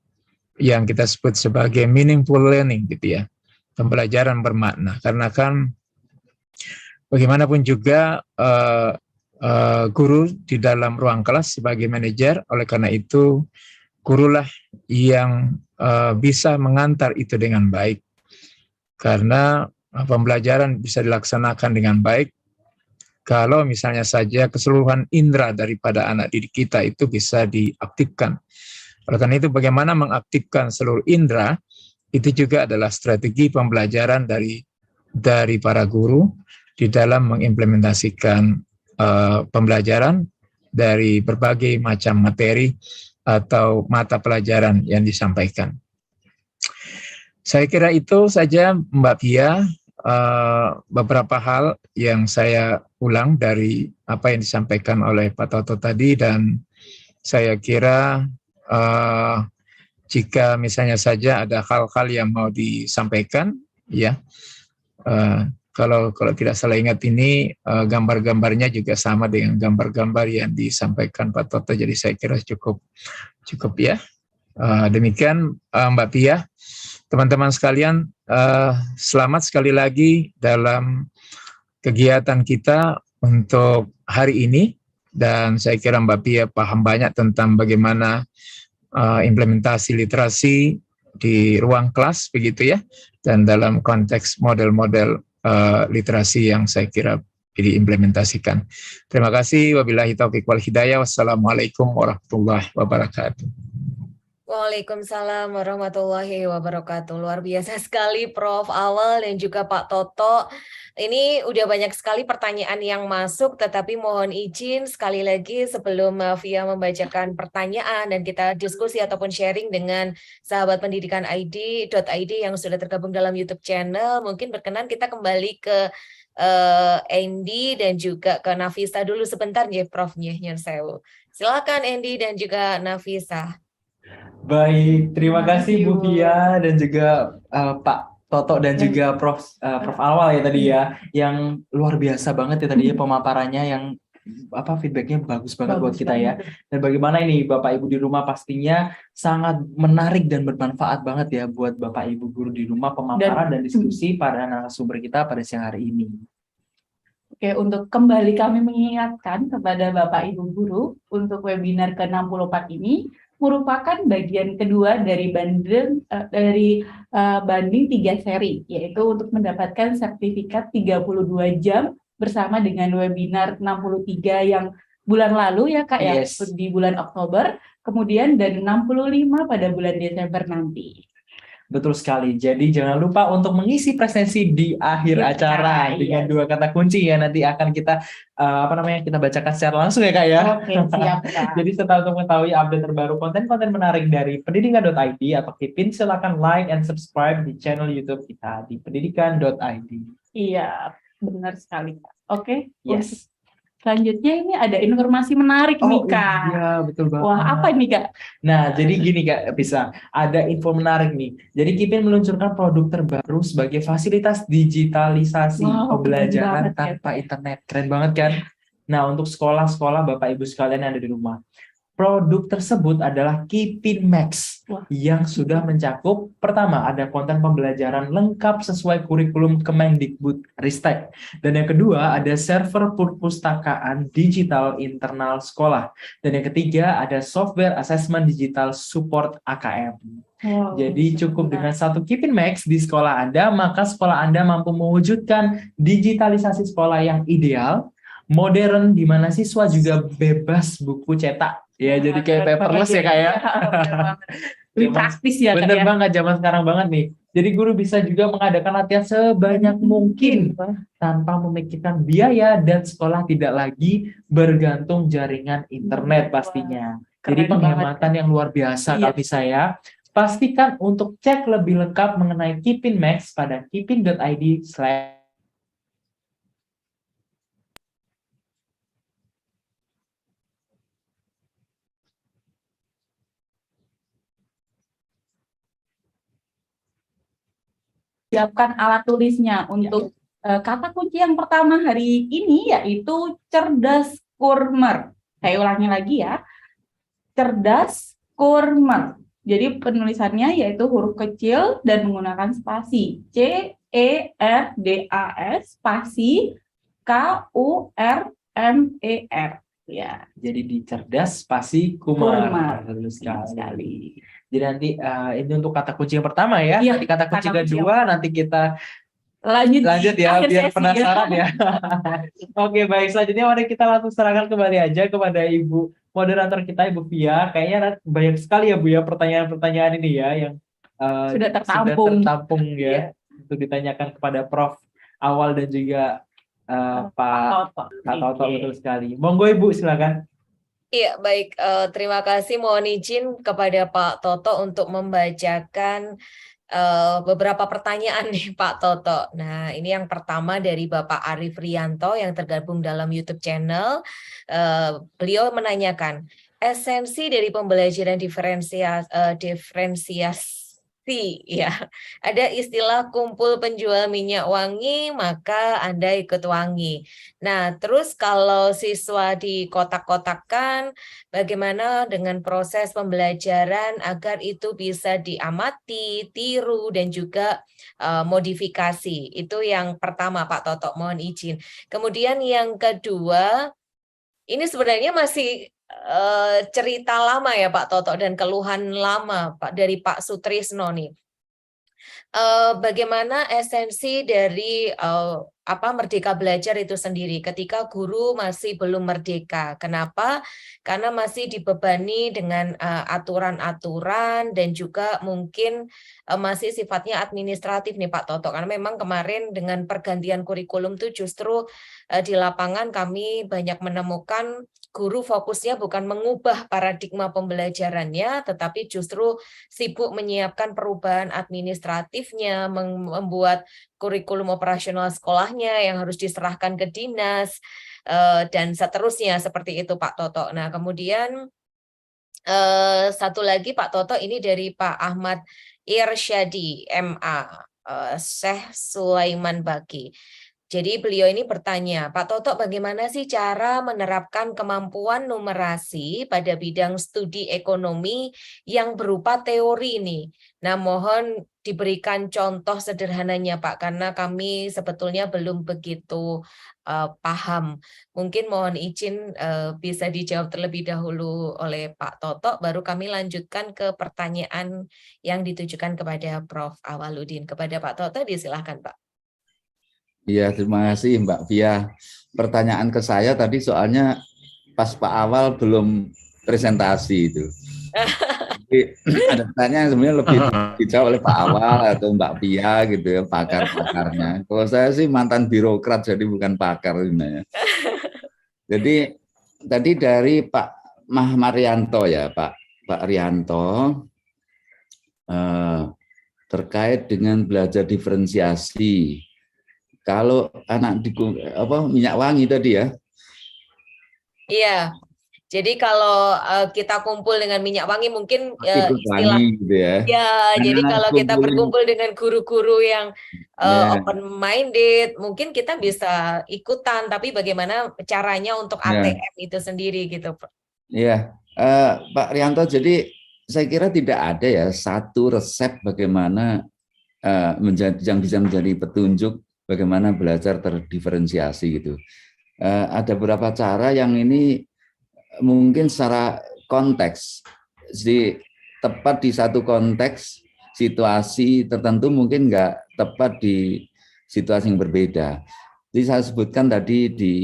yang kita sebut sebagai meaningful learning gitu ya, pembelajaran bermakna. Karena kan bagaimanapun juga guru di dalam ruang kelas sebagai manajer, oleh karena itu gurulah yang bisa mengantar itu dengan baik. Karena pembelajaran bisa dilaksanakan dengan baik kalau misalnya saja keseluruhan indera daripada anak didik kita itu bisa diaktifkan. Oleh karena itu bagaimana mengaktifkan seluruh indera itu juga adalah strategi pembelajaran dari para guru di dalam mengimplementasikan pembelajaran dari berbagai macam materi atau mata pelajaran yang disampaikan. Saya kira itu saja Mbak Pia, beberapa hal yang saya ulang dari apa yang disampaikan oleh Pak Toto tadi, dan saya kira jika misalnya saja ada hal-hal yang mau disampaikan, ya, kalau tidak salah ingat ini gambar-gambarnya juga sama dengan gambar-gambar yang disampaikan Pak Toto, jadi saya kira cukup ya. Demikian Mbak Pia, teman-teman sekalian, selamat sekali lagi dalam kegiatan kita untuk hari ini, dan saya kira Mbak Pia paham banyak tentang bagaimana implementasi literasi di ruang kelas begitu ya, dan dalam konteks model-model literasi yang saya kira diimplementasikan. Terima kasih. Wabillahi taufiq wal hidayah. Wassalamualaikum warahmatullahi wabarakatuh. Waalaikumsalam warahmatullahi wabarakatuh. Luar biasa sekali Prof. Awal dan juga Pak Toto. Ini udah banyak sekali pertanyaan yang masuk, tetapi mohon izin sekali lagi sebelum Via membacakan pertanyaan dan kita diskusi ataupun sharing dengan sahabat pendidikan ID.id yang sudah tergabung dalam YouTube channel, mungkin berkenan kita kembali ke Andy dan juga ke Nafisa dulu sebentar ya Prof. Nyen sewu. Silakan Andy dan juga Nafisa. Baik, terima kasih Bu Fia dan juga Pak Toto dan juga Prof Awal ya tadi ya, yang luar biasa banget ya tadi ya pemaparannya, yang feedbacknya bagus banget buat kita ya. Dan bagaimana ini Bapak Ibu di rumah, pastinya sangat menarik dan bermanfaat banget ya buat Bapak Ibu guru di rumah, pemaparan dan diskusi pada narasumber kita pada siang hari ini. Oke, untuk kembali kami mengingatkan kepada Bapak Ibu guru, untuk webinar ke-64 ini merupakan bagian kedua dari banding 3 seri, yaitu untuk mendapatkan sertifikat 32 jam bersama dengan webinar 63 yang bulan lalu ya Kak, yes, ya, di bulan Oktober, kemudian dan 65 pada bulan Desember nanti. Betul sekali. Jadi jangan lupa untuk mengisi presensi di akhir acara dengan 2 kata kunci ya, nanti akan kita kita bacakan secara langsung ya Kak ya. Oke, siap Kak. Jadi setelah untuk mengetahui update terbaru konten-konten menarik dari pendidikan.id atau KIPIN, silakan like and subscribe di channel YouTube kita di pendidikan.id. Iya, benar sekali Kak. Oke. Yes. Selanjutnya ini ada informasi menarik nih, Kak. Iya, betul banget. Wah, apa nih, Kak? Nah, jadi gini Kak, bisa ada info menarik nih. Jadi Kipin meluncurkan produk terbaru sebagai fasilitas digitalisasi Wow, keren pembelajaran banget, tanpa Kak. internet. Keren banget kan? Nah, untuk sekolah-sekolah Bapak Ibu sekalian yang ada di rumah. Produk tersebut adalah Kipin Max Wah. yang sudah mencakup pertama ada konten pembelajaran lengkap sesuai kurikulum Kemendikbud Ristek, dan yang kedua ada server perpustakaan digital internal sekolah, dan yang ketiga ada software assessment digital support AKM. Wow, Jadi cukup dengan satu Kipin Max di sekolah Anda, maka sekolah Anda mampu mewujudkan digitalisasi sekolah yang ideal, modern, di mana siswa juga bebas buku cetak. Ya, jadi kayak keren paperless ya banget Kak ya. Bener banget. Lebih Zaman- praktis ya, Kak Bener ya. banget, zaman sekarang banget nih. Jadi guru bisa juga mengadakan latihan sebanyak mungkin tanpa memikirkan biaya, dan sekolah tidak lagi bergantung jaringan internet pastinya. Jadi Keren penghematan banget, yang luar biasa Iya. kalau saya. Pastikan untuk cek lebih lengkap mengenai Kipin Max pada kipin.id/. Siapkan alat tulisnya untuk kata kunci yang pertama hari ini yaitu cerdas kurmer. Saya ulangi lagi ya. Cerdas kurmer. Jadi penulisannya yaitu huruf kecil dan menggunakan spasi. CERDAS spasi KURMER. Ya, Jadi di cerdas spasi kumar. Kumar. Betul sekali. sekali. Jadi nanti ini untuk kata kunci yang pertama ya. Iya, Nanti kata kunci kata kunci kedua nanti kita Lanjut lanjut di ya, akhir biar sesi penasaran ya. Oke, baik. Selanjutnya mari kita langsung serahkan kembali aja kepada Ibu moderator kita, Ibu Via. Kayaknya banyak sekali ya Bu ya pertanyaan-pertanyaan ini ya yang Sudah tertampung. ya untuk ditanyakan kepada Prof Awal dan juga Pak Toto. Betul sekali. Monggo Ibu, silakan. Iya, baik. Terima kasih. Mohon izin kepada Pak Toto untuk membacakan beberapa pertanyaan nih Pak Toto. Nah, ini yang pertama dari Bapak Arif Rianto yang tergabung dalam YouTube channel. Beliau menanyakan, esensi dari pembelajaran diferensiasi ya. Ada istilah kumpul penjual minyak wangi, maka Anda ikut wangi. Nah, terus kalau siswa dikotak-kotakkan, bagaimana dengan proses pembelajaran agar itu bisa diamati, tiru, dan juga modifikasi. Itu yang pertama Pak Toto, mohon izin. Kemudian yang kedua, ini sebenarnya masih cerita lama ya Pak Toto dan keluhan lama Pak dari Pak Sutrisno nih. Bagaimana esensi dari merdeka belajar itu sendiri ketika guru masih belum merdeka. Kenapa? Karena masih dibebani dengan aturan-aturan dan juga mungkin masih sifatnya administratif nih Pak Toto. Karena memang kemarin dengan pergantian kurikulum itu justru di lapangan kami banyak menemukan guru fokusnya bukan mengubah paradigma pembelajarannya, tetapi justru sibuk menyiapkan perubahan administratifnya, membuat kurikulum operasional sekolahnya yang harus diserahkan ke dinas, dan seterusnya seperti itu Pak Toto. Nah, kemudian satu lagi Pak Toto, ini dari Pak Ahmad Irsyadi, MA, Syekh Sulaiman Baki. Jadi beliau ini bertanya, Pak Toto, bagaimana sih cara menerapkan kemampuan numerasi pada bidang studi ekonomi yang berupa teori ini? Nah, mohon diberikan contoh sederhananya, Pak, karena kami sebetulnya belum begitu paham. Mungkin mohon izin bisa dijawab terlebih dahulu oleh Pak Toto, baru kami lanjutkan ke pertanyaan yang ditujukan kepada Prof. Awaludin. Kepada Pak Toto, disilahkan, Pak. Iya, terima kasih Mbak Via. Pertanyaan ke saya tadi soalnya pas Pak Awal belum presentasi itu. Jadi, ada pertanyaan yang sebenarnya lebih dijawab oleh Pak Awal atau Mbak Via gitu ya, pakar-pakarnya. Kalau saya sih mantan birokrat jadi bukan pakar sebenarnya. Jadi tadi dari Pak Marianto ya, Pak Rianto terkait dengan belajar diferensiasi. Kalau anak minyak wangi tadi ya, Iya. Jadi kalau kita kumpul dengan minyak wangi mungkin ikut istilah wangi gitu ya. ya, jadi Nah, kalau kita kumpulin berkumpul dengan guru-guru yang ya, open minded, mungkin kita bisa ikutan, tapi bagaimana caranya untuk ya, ATM itu sendiri gitu. ya. Pak Rianto, jadi saya kira tidak ada ya satu resep bagaimana yang bisa menjadi petunjuk bagaimana belajar terdiferensiasi gitu. Ada beberapa cara yang ini mungkin secara konteks, tepat di satu konteks situasi tertentu mungkin nggak tepat di situasi yang berbeda. Jadi saya sebutkan tadi di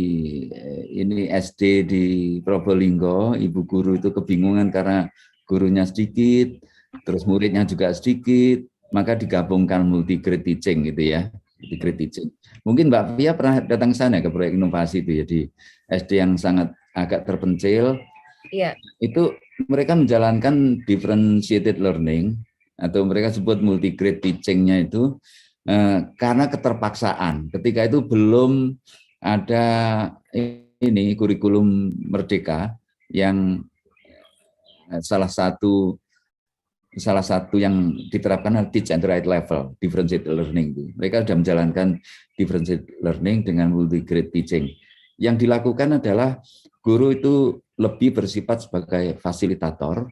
ini SD di Probolinggo, ibu guru itu kebingungan karena gurunya sedikit, terus muridnya juga sedikit, maka digabungkan multi grade teaching gitu ya, multi grade teaching. Mungkin Mbak Pia pernah datang ke sana ke proyek inovasi itu ya di SD yang sangat agak terpencil. Iya. Itu mereka menjalankan differentiated learning atau mereka sebut multi grade teaching-nya itu karena keterpaksaan. Ketika itu belum ada ini kurikulum merdeka yang salah satu yang diterapkan adalah teach and write level, differentiated learning. Mereka sudah menjalankan differentiated learning dengan multi grade teaching. Yang dilakukan adalah guru itu lebih bersifat sebagai fasilitator.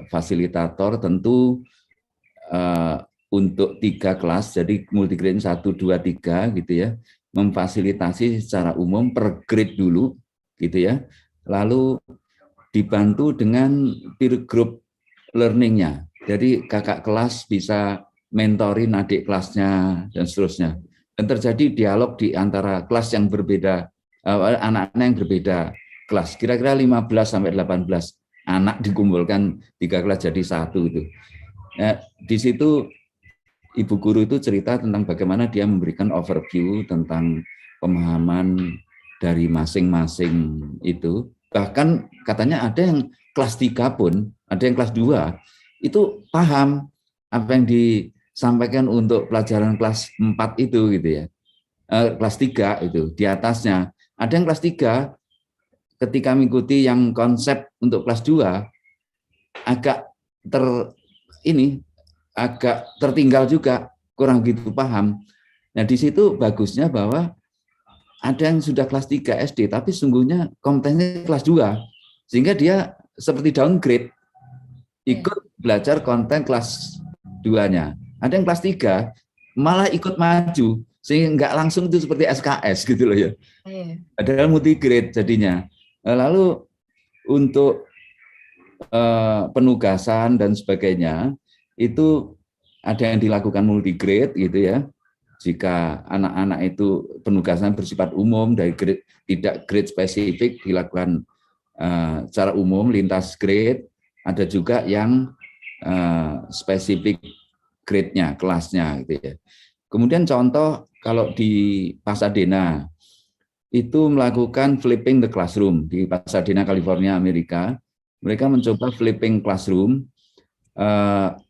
Fasilitator tentu untuk 3 kelas, jadi multi grade 1, 2, 3 gitu ya, memfasilitasi secara umum per grade dulu gitu ya, lalu dibantu dengan peer group learning-nya. Jadi kakak kelas bisa mentorin adik kelasnya dan seterusnya. Dan terjadi dialog di antara kelas yang berbeda, anak-anak yang berbeda kelas. Kira-kira 15 sampai 18 anak dikumpulkan 3 kelas jadi 1 itu. Di situ ibu guru itu cerita tentang bagaimana dia memberikan overview tentang pemahaman dari masing-masing itu. Bahkan katanya ada yang kelas 3 pun, ada yang kelas 2, itu paham apa yang disampaikan untuk pelajaran kelas 4 itu gitu ya. Kelas 3 itu, di atasnya. Ada yang kelas 3, ketika mengikuti yang konsep untuk kelas 2, agak tertinggal juga, kurang gitu paham. Nah, di situ bagusnya bahwa ada yang sudah kelas 3 SD, tapi sungguhnya kompetensinya kelas 2. Sehingga dia seperti downgrade, ikut belajar konten kelas 2-nya. Ada yang kelas 3, malah ikut maju, sehingga nggak langsung itu seperti SKS gitu loh ya. Padahal multi grade jadinya. Lalu untuk penugasan dan sebagainya, itu ada yang dilakukan multi grade gitu ya. Jika anak-anak itu penugasan bersifat umum dari grade, tidak grade spesifik, dilakukan secara umum lintas grade. Ada juga yang spesifik grade-nya, kelasnya gitu ya. Kemudian contoh kalau di Pasadena itu melakukan flipping the classroom di Pasadena, California, Amerika. Mereka mencoba flipping classroom.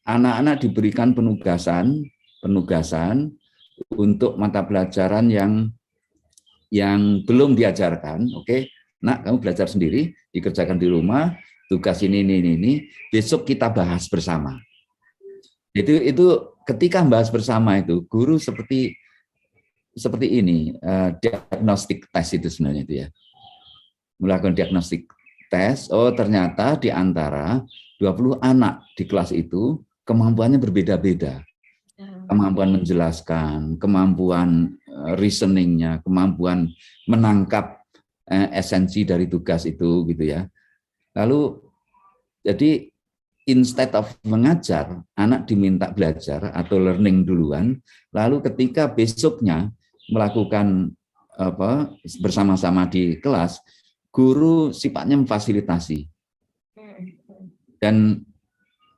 Anak-anak diberikan penugasan untuk mata pelajaran yang belum diajarkan. Oke, nak kamu belajar sendiri, dikerjakan di rumah, tugas ini, besok kita bahas bersama. Itu ketika bahas bersama itu, guru seperti ini, diagnostik tes itu sebenarnya itu ya. Melakukan diagnostik tes, oh ternyata di antara 20 anak di kelas itu kemampuannya berbeda-beda. Kemampuan menjelaskan, kemampuan reasoningnya, kemampuan menangkap esensi dari tugas itu gitu ya. Lalu jadi instead of mengajar, anak diminta belajar atau learning duluan, lalu ketika besoknya melakukan bersama-sama di kelas, guru sifatnya memfasilitasi. Dan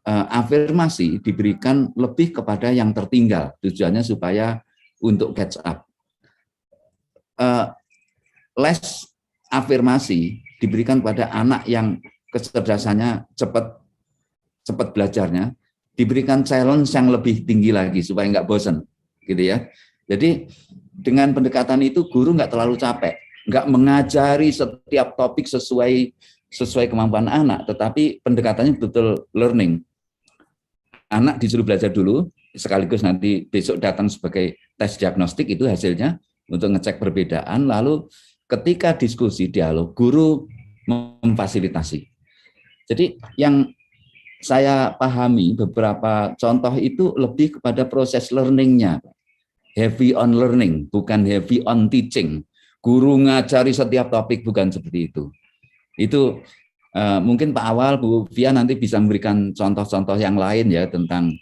afirmasi diberikan lebih kepada yang tertinggal, tujuannya supaya untuk catch up. Les afirmasi diberikan pada anak yang kecerdasannya cepat belajarnya, diberikan challenge yang lebih tinggi lagi supaya nggak bosan, gitu ya. Jadi dengan pendekatan itu guru nggak terlalu capek, nggak mengajari setiap topik sesuai kemampuan anak, tetapi pendekatannya betul learning. Anak disuruh belajar dulu, sekaligus nanti besok datang sebagai tes diagnostik, itu hasilnya untuk ngecek perbedaan, lalu ketika diskusi, dialog, guru memfasilitasi. Jadi yang saya pahami beberapa contoh itu lebih kepada proses learning-nya. Heavy on learning, bukan heavy on teaching. Guru ngajari setiap topik, bukan seperti itu. Itu mungkin Pak Awal, Bu Fia nanti bisa memberikan contoh-contoh yang lain ya tentang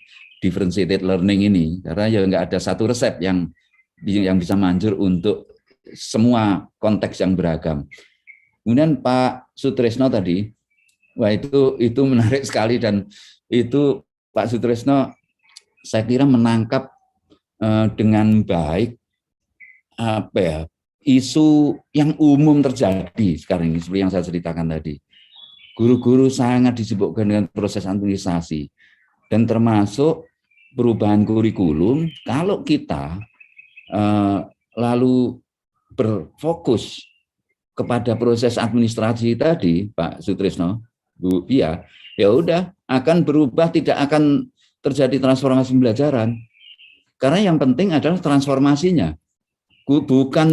differentiated learning ini. Karena ya nggak ada satu resep yang bisa manjur untuk semua konteks yang beragam. Kemudian Pak Sutrisno tadi, wah itu menarik sekali, dan itu Pak Sutrisno saya kira menangkap dengan baik apa ya, isu yang umum terjadi sekarang ini seperti yang saya ceritakan tadi. Guru-guru sangat disibukkan dengan proses administrasi dan termasuk perubahan kurikulum. Kalau kita lalu berfokus kepada proses administrasi tadi, Pak Sutrisno, Bu Pia, ya udah akan berubah, tidak akan terjadi transformasi pembelajaran. Karena yang penting adalah transformasinya, bukan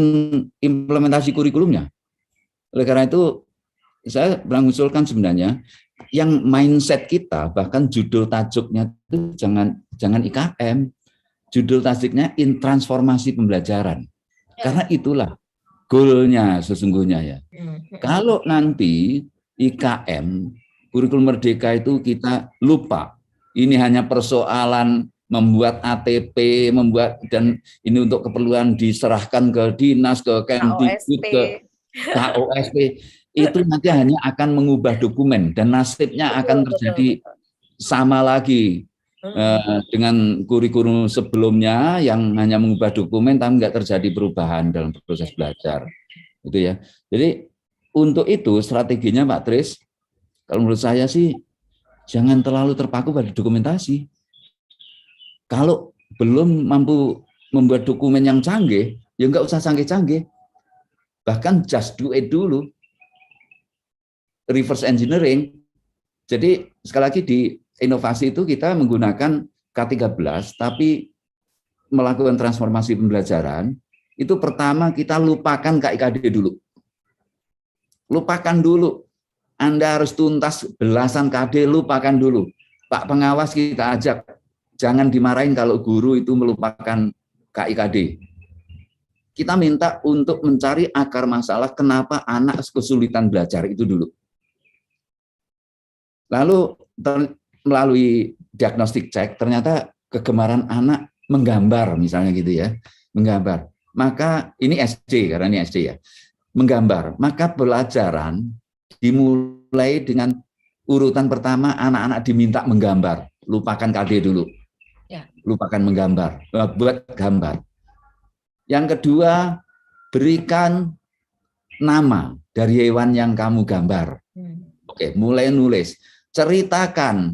implementasi kurikulumnya. Oleh karena itu, saya mengusulkan sebenarnya yang mindset kita, bahkan judul tajuknya itu jangan IKM, judul tajuknya transformasi pembelajaran. Karena itulah goalnya sesungguhnya ya. Kalau nanti IKM, kurikulum merdeka itu kita lupa, ini hanya persoalan membuat ATP, dan ini untuk keperluan diserahkan ke dinas, ke Kemdikbud, ke KOSP, itu nanti hanya akan mengubah dokumen dan nasibnya akan terjadi sama lagi dengan kurikulum sebelumnya yang hanya mengubah dokumen tapi nggak terjadi perubahan dalam proses belajar, itu ya. Jadi untuk itu strateginya Pak Tris, kalau menurut saya sih jangan terlalu terpaku pada dokumentasi. Kalau belum mampu membuat dokumen yang canggih, ya nggak usah canggih-canggih. Bahkan just do it dulu. Reverse engineering. Jadi sekali lagi di inovasi itu kita menggunakan K13, tapi melakukan transformasi pembelajaran, itu pertama kita lupakan KIKD dulu. Lupakan dulu. Anda harus tuntas belasan KD, lupakan dulu. Pak pengawas kita ajak, jangan dimarahin kalau guru itu melupakan KIKD. Kita minta untuk mencari akar masalah kenapa anak kesulitan belajar itu dulu. Lalu melalui diagnostik cek, ternyata kegemaran anak menggambar misalnya gitu ya, menggambar. Maka ini SD, karena ini SD ya, menggambar. Maka pelajaran dimulai dengan urutan pertama, anak-anak diminta menggambar. Lupakan KD dulu, lupakan menggambar, buat gambar. Yang kedua, berikan nama dari hewan yang kamu gambar. Oke, mulai nulis. Ceritakan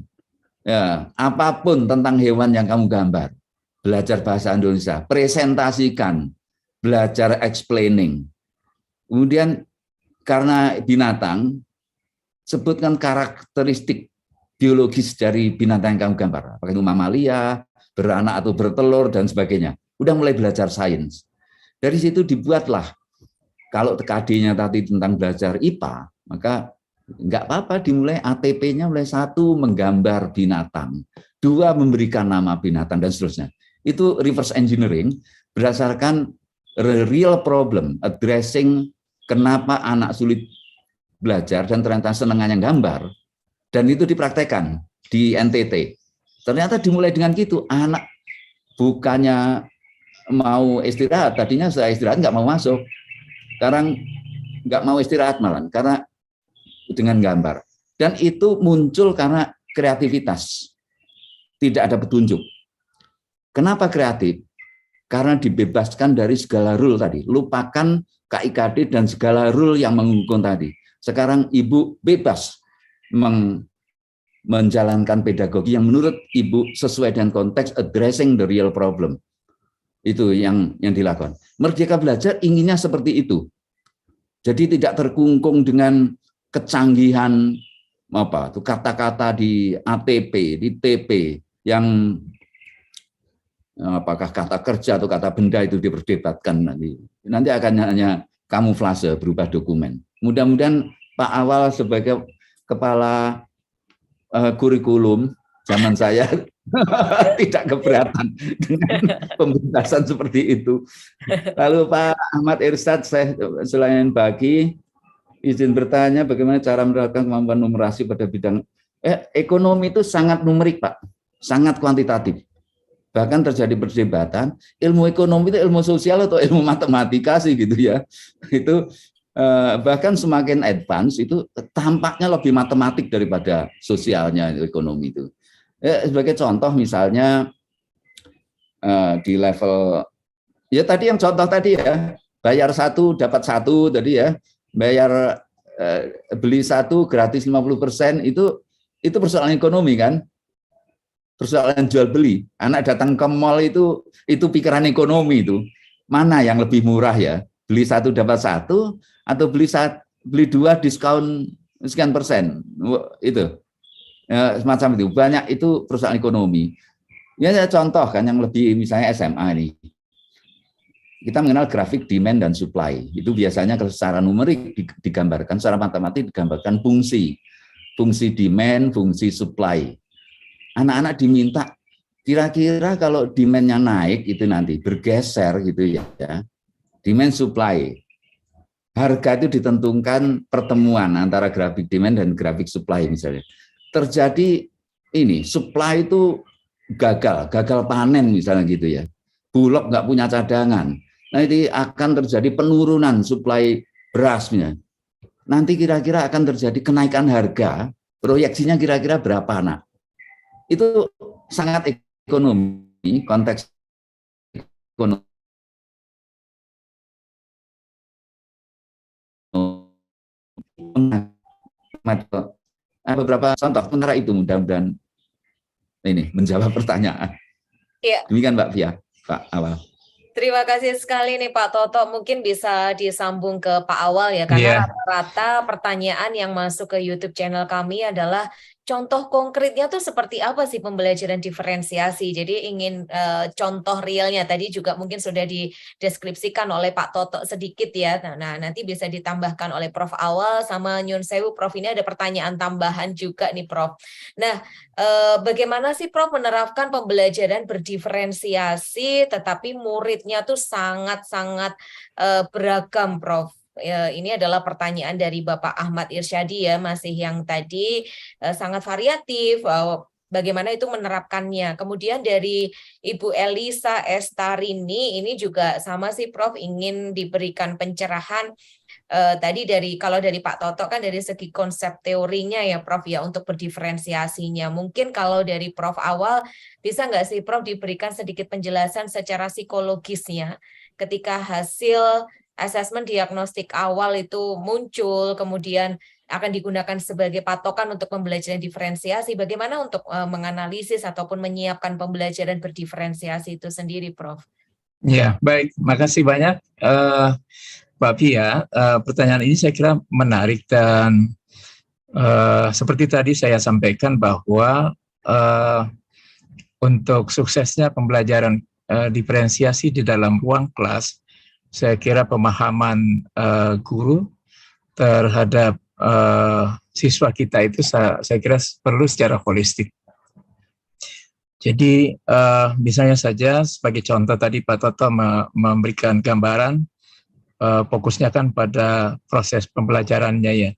ya, apapun tentang hewan yang kamu gambar. Belajar bahasa Indonesia, presentasikan, belajar explaining. Kemudian karena binatang, sebutkan karakteristik biologis dari binatang yang kamu gambar. Apakah itu mamalia, beranak atau bertelur, dan sebagainya. Udah mulai belajar sains. Dari situ dibuatlah, kalau KD-nya tadi tentang belajar IPA, maka enggak apa-apa dimulai ATP-nya mulai 1 menggambar binatang, 2 memberikan nama binatang, dan seterusnya. Itu reverse engineering berdasarkan real problem, addressing kenapa anak sulit belajar dan ternyata senengannya gambar, dan itu dipraktekkan di NTT. Ternyata dimulai dengan gitu, anak bukannya mau istirahat, tadinya saya istirahat nggak mau masuk, sekarang nggak mau istirahat malah, karena dengan gambar. Dan itu muncul karena kreativitas. Tidak ada petunjuk. Kenapa kreatif? Karena dibebaskan dari segala rule tadi. Lupakan KIKD dan segala rule yang menghukum tadi. Sekarang Ibu bebas menjalankan pedagogi yang menurut Ibu sesuai dengan konteks addressing the real problem. Itu yang dilakukan. Merdeka Belajar inginnya seperti itu. Jadi tidak terkungkung dengan kecanggihan kata-kata di ATP, di TP yang apakah kata kerja atau kata benda itu diperdebatkan nanti. Nanti akan hanya kamuflase berubah dokumen. Mudah-mudahan Pak Awal sebagai kepala kurikulum zaman saya tidak keberatan dengan pembebasan seperti itu. Lalu Pak Ahmad Irsyad, saya selain bagi izin bertanya bagaimana cara menerapkan kemampuan numerasi pada bidang ekonomi itu sangat numerik Pak, sangat kuantitatif. Bahkan terjadi perdebatan, ilmu ekonomi itu ilmu sosial atau ilmu matematika sih gitu ya. Itu bahkan semakin advance itu tampaknya lebih matematik daripada sosialnya ekonomi itu. Sebagai contoh misalnya di level, ya tadi yang contoh tadi ya, bayar 1 dapat 1 tadi ya, bayar beli 1 gratis 50% itu persoalan ekonomi kan. Persoalan jual beli, anak datang ke mall itu pikiran ekonomi itu, mana yang lebih murah ya, beli 1 dapat 1 atau beli 2 diskon sekian persen, itu ya, semacam itu, banyak itu persoalan ekonomi. Ya contoh kan yang lebih misalnya SMA nih, kita mengenal grafik demand dan supply, itu biasanya secara numerik digambarkan, secara matematik digambarkan fungsi demand, fungsi supply. Anak-anak diminta kira-kira kalau demand-nya naik itu nanti bergeser gitu ya. Demand supply. Harga itu ditentukan pertemuan antara grafik demand dan grafik supply misalnya. Terjadi ini, supply itu gagal panen misalnya gitu ya. Bulog nggak punya cadangan. Nah, ini akan terjadi penurunan supply berasnya. Nanti kira-kira akan terjadi kenaikan harga, proyeksinya kira-kira berapa, Nak? Itu sangat ekonomi, konteks ekonomi. Beberapa contoh antara itu mudah-mudahan ini menjawab pertanyaan. Ya. Demikian Mbak Fia, Pak Awal. Terima kasih sekali nih Pak Toto, mungkin bisa disambung ke Pak Awal ya, karena rata-rata pertanyaan yang masuk ke YouTube channel kami adalah contoh konkretnya tuh seperti apa sih pembelajaran diferensiasi. Jadi ingin contoh realnya, tadi juga mungkin sudah dideskripsikan oleh Pak Toto sedikit ya. Nah, nanti bisa ditambahkan oleh Prof Awal sama Nyun Sewu. Prof, ini ada pertanyaan tambahan juga nih Prof. Nah, bagaimana sih Prof menerapkan pembelajaran berdiferensiasi tetapi muridnya tuh sangat-sangat beragam Prof? Ini adalah pertanyaan dari Bapak Ahmad Irsyadi ya, masih yang tadi sangat variatif, bagaimana itu menerapkannya. Kemudian dari Ibu Elisa Estarini, ini juga sama sih Prof, ingin diberikan pencerahan. Tadi kalau dari Pak Toto kan dari segi konsep teorinya ya Prof ya, untuk berdiferensiasinya. Mungkin kalau dari Prof Awal, bisa nggak sih Prof diberikan sedikit penjelasan secara psikologisnya ketika hasil asesmen diagnostik awal itu muncul, kemudian akan digunakan sebagai patokan untuk pembelajaran diferensiasi. Bagaimana untuk menganalisis ataupun menyiapkan pembelajaran berdiferensiasi itu sendiri, Prof? Ya, baik. Makasih banyak, Pak Pia. Pertanyaan ini saya kira menarik dan seperti tadi saya sampaikan bahwa untuk suksesnya pembelajaran diferensiasi di dalam ruang kelas, saya kira pemahaman guru terhadap siswa kita itu saya kira perlu secara holistik. Jadi misalnya saja sebagai contoh tadi Pak Toto memberikan gambaran, fokusnya kan pada proses pembelajarannya ya.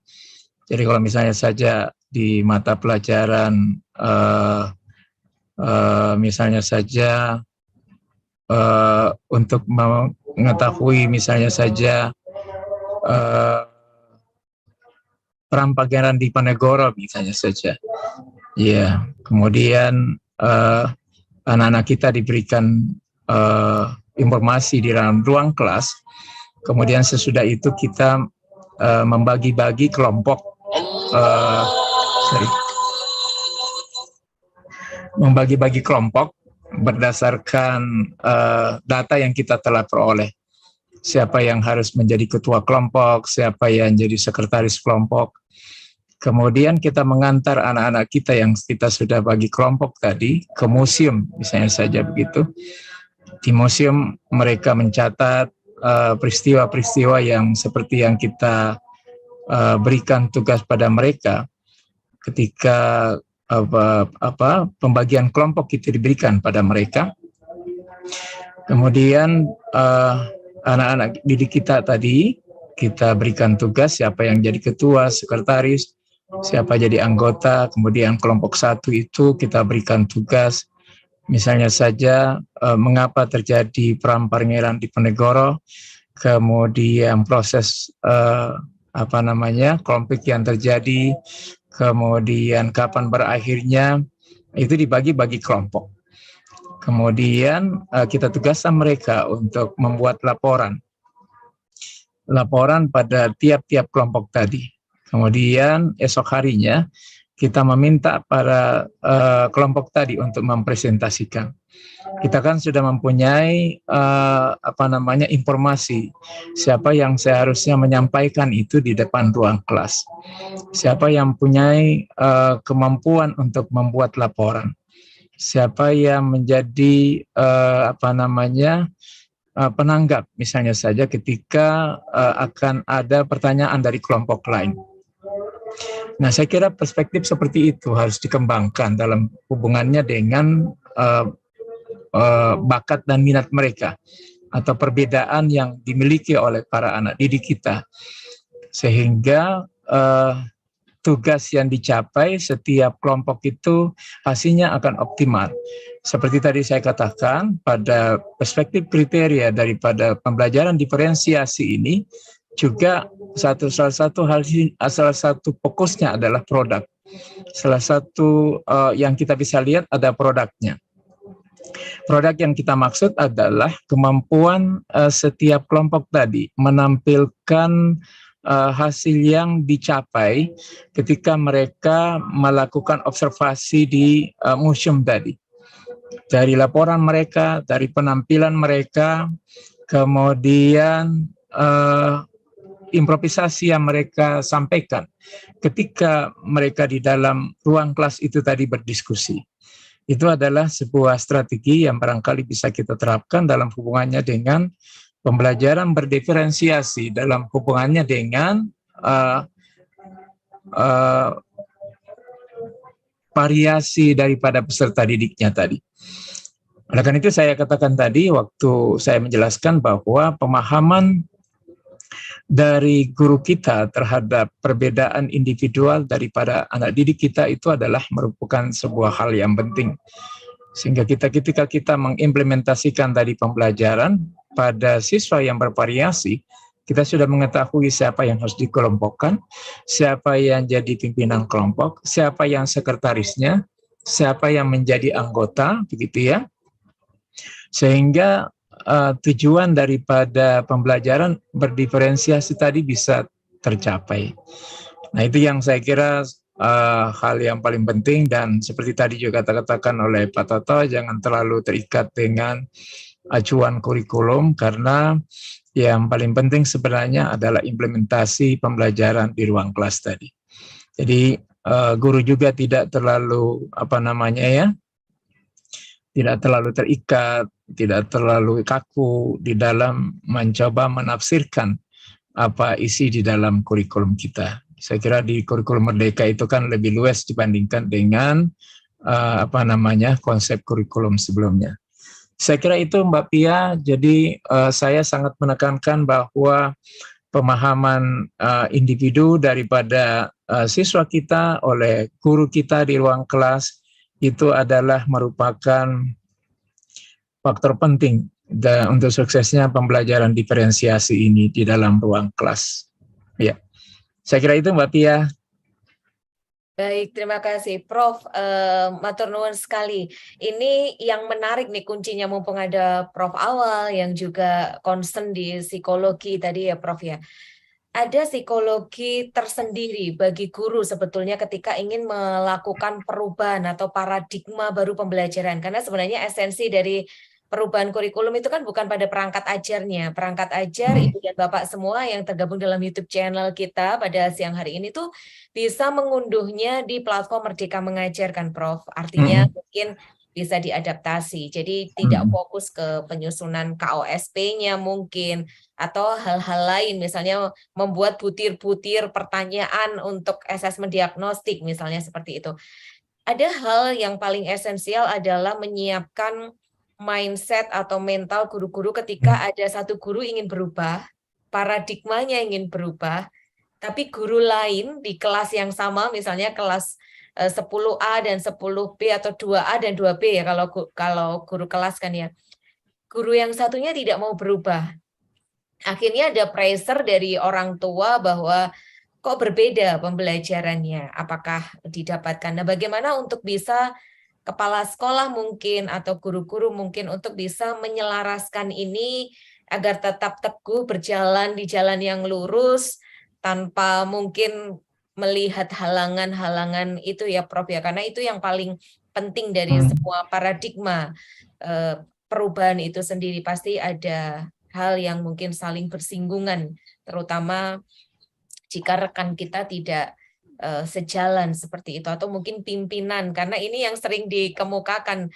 Jadi kalau misalnya saja di mata pelajaran misalnya saja untuk mengetahui misalnya saja Prampageran Diponegoro misalnya saja, ya. Kemudian anak-anak kita diberikan informasi di dalam ruang kelas. Kemudian sesudah itu kita membagi-bagi kelompok, membagi-bagi kelompok berdasarkan data yang kita telah peroleh. siapa yang harus menjadi ketua kelompok, siapa yang jadi sekretaris kelompok. Kemudian kita mengantar anak-anak kita yang kita sudah bagi kelompok tadi ke museum, misalnya saja begitu. Di museum mereka mencatat peristiwa-peristiwa yang seperti yang kita berikan tugas pada mereka ketika pembagian kelompok itu diberikan pada mereka. Kemudian anak-anak didik kita tadi kita berikan tugas siapa yang jadi ketua, sekretaris, siapa jadi anggota. Kemudian kelompok 1 itu kita berikan tugas misalnya saja mengapa terjadi perang Pangeran Diponegoro, kemudian proses konflik yang terjadi, kemudian kapan berakhirnya, itu dibagi-bagi kelompok. Kemudian kita tugaskan mereka untuk membuat laporan pada tiap-tiap kelompok tadi. Kemudian esok harinya kita meminta para kelompok tadi untuk mempresentasikan. Kita kan sudah mempunyai informasi siapa yang seharusnya menyampaikan itu di depan ruang kelas. Siapa yang mempunyai kemampuan untuk membuat laporan. Siapa yang menjadi penanggap misalnya saja ketika akan ada pertanyaan dari kelompok lain. Nah, saya kira perspektif seperti itu harus dikembangkan dalam hubungannya dengan bakat dan minat mereka atau perbedaan yang dimiliki oleh para anak didik kita, sehingga tugas yang dicapai setiap kelompok itu hasilnya akan optimal. Seperti tadi saya katakan, pada perspektif kriteria daripada pembelajaran diferensiasi ini juga salah satu fokusnya adalah produk. Salah satu yang kita bisa lihat ada produknya. Produk yang kita maksud adalah kemampuan setiap kelompok tadi menampilkan hasil yang dicapai ketika mereka melakukan observasi di museum tadi. Dari laporan mereka, dari penampilan mereka, kemudian improvisasi yang mereka sampaikan ketika mereka di dalam ruang kelas itu tadi berdiskusi. Itu adalah sebuah strategi yang barangkali bisa kita terapkan dalam hubungannya dengan pembelajaran berdiferensiasi, dalam hubungannya dengan variasi daripada peserta didiknya tadi. Oleh karena itu saya katakan tadi waktu saya menjelaskan bahwa pemahaman dari guru kita terhadap perbedaan individual daripada anak didik kita itu adalah merupakan sebuah hal yang penting. Sehingga ketika kita mengimplementasikan tadi pembelajaran pada siswa yang bervariasi, kita sudah mengetahui siapa yang harus dikelompokkan, siapa yang jadi pimpinan kelompok, siapa yang sekretarisnya, siapa yang menjadi anggota, begitu ya. Sehingga tujuan daripada pembelajaran berdiferensiasi tadi bisa tercapai. Nah, itu yang saya kira hal yang paling penting, dan seperti tadi juga katakan oleh Pak Toto, jangan terlalu terikat dengan acuan kurikulum, karena yang paling penting sebenarnya adalah implementasi pembelajaran di ruang kelas tadi. Jadi guru juga tidak terlalu tidak terlalu terikat, tidak terlalu kaku di dalam mencoba menafsirkan apa isi di dalam kurikulum kita. Saya kira di kurikulum Merdeka itu kan lebih luas dibandingkan dengan konsep kurikulum sebelumnya. Saya kira itu Mbak Pia. Jadi saya sangat menekankan bahwa pemahaman individu daripada siswa kita oleh guru kita di ruang kelas itu adalah merupakan faktor penting untuk suksesnya pembelajaran diferensiasi ini di dalam ruang kelas. Ya, saya kira itu Mbak Pia. Baik, terima kasih Prof. Matur nuwun sekali. Ini yang menarik nih kuncinya, mumpung ada Prof Awal yang juga concern di psikologi tadi ya Prof ya. Ada psikologi tersendiri bagi guru sebetulnya ketika ingin melakukan perubahan atau paradigma baru pembelajaran. Karena sebenarnya esensi dari perubahan kurikulum itu kan bukan pada perangkat ajarnya. Perangkat ajar, Ibu dan Bapak semua yang tergabung dalam YouTube channel kita pada siang hari ini tuh bisa mengunduhnya di platform Merdeka Mengajar kan, Prof. Artinya mungkin bisa diadaptasi. Jadi tidak fokus ke penyusunan KOSP-nya mungkin, atau hal-hal lain, misalnya membuat butir-butir pertanyaan untuk asesmen diagnostik, misalnya seperti itu. Ada hal yang paling esensial adalah menyiapkan mindset atau mental guru-guru ketika ada satu guru ingin berubah, paradigmanya ingin berubah, tapi guru lain di kelas yang sama, misalnya kelas 10A dan 10B atau 2A dan 2B ya kalau guru kelas kan ya. Guru yang satunya tidak mau berubah. Akhirnya ada pressure dari orang tua bahwa kok berbeda pembelajarannya, apakah didapatkan. Nah, bagaimana untuk bisa kepala sekolah mungkin atau guru-guru mungkin untuk bisa menyelaraskan ini agar tetap teguh berjalan di jalan yang lurus tanpa mungkin melihat halangan-halangan itu ya Prof ya, karena itu yang paling penting dari semua paradigma perubahan itu sendiri. Pasti ada hal yang mungkin saling bersinggungan, terutama jika rekan kita tidak sejalan seperti itu, atau mungkin pimpinan, karena ini yang sering dikemukakan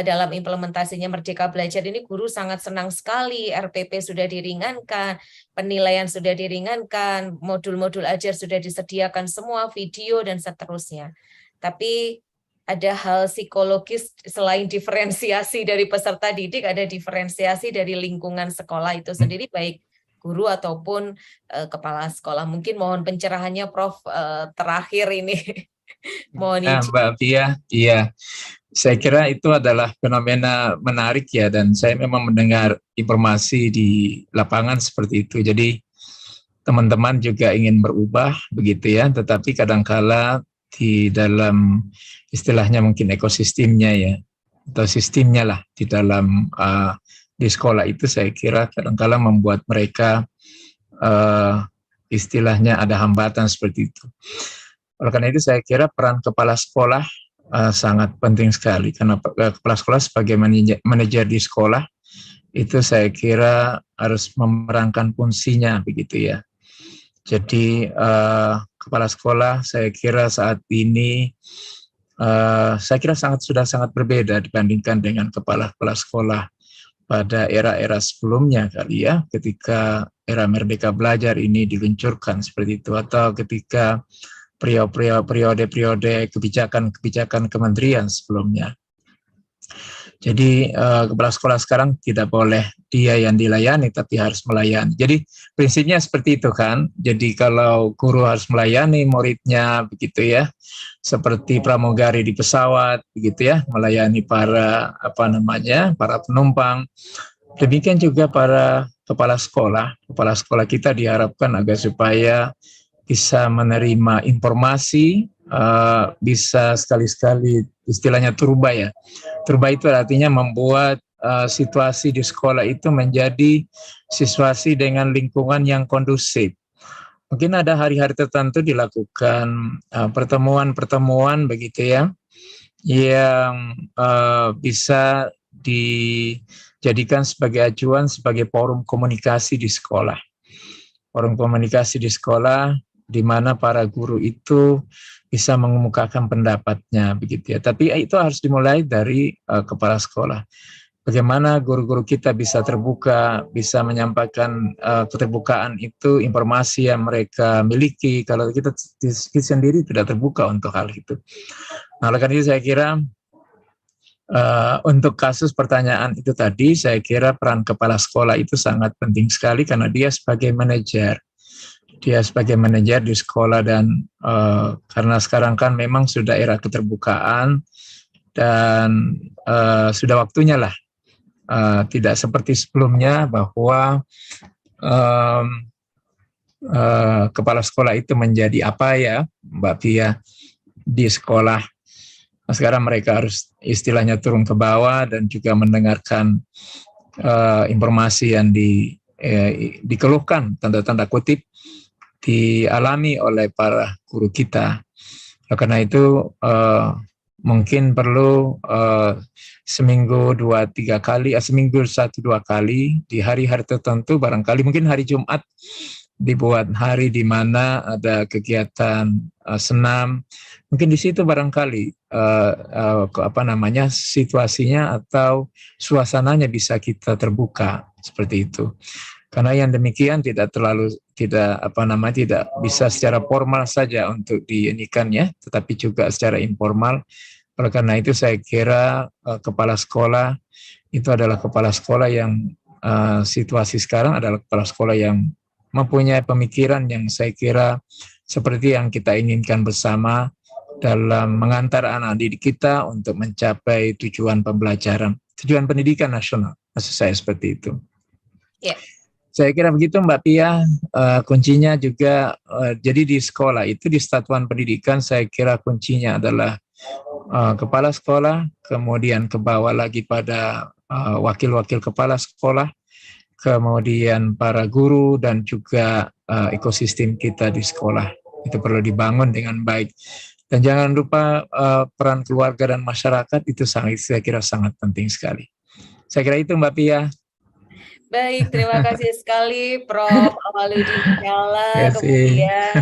dalam implementasinya Merdeka Belajar ini. Guru sangat senang sekali, RPP sudah diringankan, penilaian sudah diringankan, modul-modul ajar sudah disediakan semua, video dan seterusnya. Tapi ada hal psikologis selain diferensiasi dari peserta didik, ada diferensiasi dari lingkungan sekolah itu sendiri, baik guru ataupun kepala sekolah. Mungkin mohon pencerahannya Prof terakhir ini. Mohon izin. Mbak Pia, iya. Saya kira itu adalah fenomena menarik ya, dan saya memang mendengar informasi di lapangan seperti itu. Jadi teman-teman juga ingin berubah begitu ya, tetapi kadangkala di dalam istilahnya mungkin ekosistemnya ya, atau sistemnya lah di dalam di sekolah itu saya kira kadang-kala membuat mereka istilahnya ada hambatan seperti itu. Oleh karena itu saya kira peran kepala sekolah sangat penting sekali, karena kepala sekolah sebagai manajer di sekolah itu saya kira harus memerankan fungsinya begitu ya. Jadi kepala sekolah saya kira saat ini saya kira sudah sangat berbeda dibandingkan dengan kepala-kepala sekolah pada era-era sebelumnya kali ya, ketika era Merdeka Belajar ini diluncurkan seperti itu, atau ketika periode-periode kebijakan kementerian sebelumnya. Jadi kepala sekolah sekarang tidak boleh dia yang dilayani, tapi harus melayani. Jadi prinsipnya seperti itu kan. Jadi kalau guru harus melayani muridnya begitu ya, seperti pramugari di pesawat begitu ya, melayani para para penumpang. Demikian juga para kepala sekolah. Kepala sekolah kita diharapkan agar supaya bisa menerima informasi, bisa sekali-sekali istilahnya turba ya. Turba itu artinya membuat situasi di sekolah itu menjadi situasi dengan lingkungan yang kondusif. Mungkin ada hari-hari tertentu dilakukan pertemuan-pertemuan begitu ya, yang bisa dijadikan sebagai acuan sebagai forum komunikasi di sekolah. Forum komunikasi di sekolah di mana para guru itu bisa mengemukakan pendapatnya begitu ya. Tapi itu harus dimulai dari kepala sekolah. Bagaimana guru-guru kita bisa terbuka, bisa menyampaikan keterbukaan itu, informasi yang mereka miliki. Kalau kita sendiri tidak terbuka untuk hal itu. Nah, oleh karena itu saya kira untuk kasus pertanyaan itu tadi, saya kira peran kepala sekolah itu sangat penting sekali karena dia sebagai manajer. Dia sebagai manajer di sekolah dan karena sekarang kan memang sudah era keterbukaan dan sudah waktunya lah, tidak seperti sebelumnya bahwa kepala sekolah itu menjadi apa ya Mbak Pia di sekolah. Nah, sekarang mereka harus istilahnya turun ke bawah dan juga mendengarkan informasi yang dikeluhkan tanda-tanda kutip dialami oleh para guru kita. Karena itu mungkin perlu seminggu 2-3 kali, seminggu 1-2 kali di hari-hari tertentu, barangkali mungkin hari Jumat dibuat hari di mana ada kegiatan senam, mungkin di situ barangkali situasinya atau suasananya bisa kita terbuka seperti itu. Karena yang demikian tidak bisa secara formal saja untuk diinikan ya, tetapi juga secara informal. Oleh karena itu saya kira kepala sekolah itu adalah kepala sekolah yang situasi sekarang adalah kepala sekolah yang mempunyai pemikiran yang saya kira seperti yang kita inginkan bersama dalam mengantar anak didik kita untuk mencapai tujuan pembelajaran, tujuan pendidikan nasional. Maksud saya seperti itu. Ya. Saya kira begitu Mbak Pia, kuncinya juga, jadi di sekolah itu di satuan pendidikan saya kira kuncinya adalah kepala sekolah, kemudian ke bawah lagi pada wakil-wakil kepala sekolah, kemudian para guru dan juga ekosistem kita di sekolah. Itu perlu dibangun dengan baik. Dan jangan lupa peran keluarga dan masyarakat itu saya kira sangat penting sekali. Saya kira itu Mbak Pia. Baik, terima kasih sekali Prof. Awaludin Jalla. Kemudian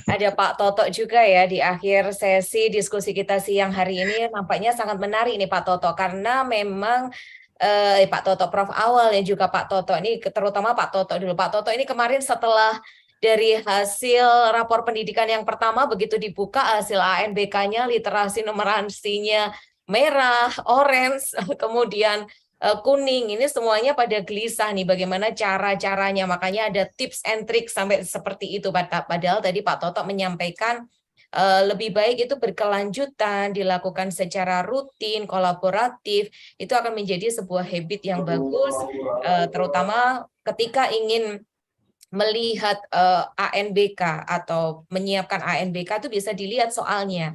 ada Pak Toto juga ya di akhir sesi diskusi kita siang hari ini. Nampaknya sangat menarik nih Pak Toto, karena memang Pak Toto, Prof. Awal dan juga Pak Toto ini, terutama Pak Toto dulu. Pak Toto ini kemarin setelah dari hasil rapor pendidikan yang pertama begitu dibuka hasil ANBK-nya, literasi numerasinya merah, orange, kemudian kuning, ini semuanya pada gelisah nih bagaimana cara-caranya, makanya ada tips and tricks sampai seperti itu. Padahal tadi Pak Toto menyampaikan lebih baik itu berkelanjutan, dilakukan secara rutin, kolaboratif, itu akan menjadi sebuah habit yang bagus, terutama ketika ingin melihat ANBK atau menyiapkan ANBK itu bisa dilihat soalnya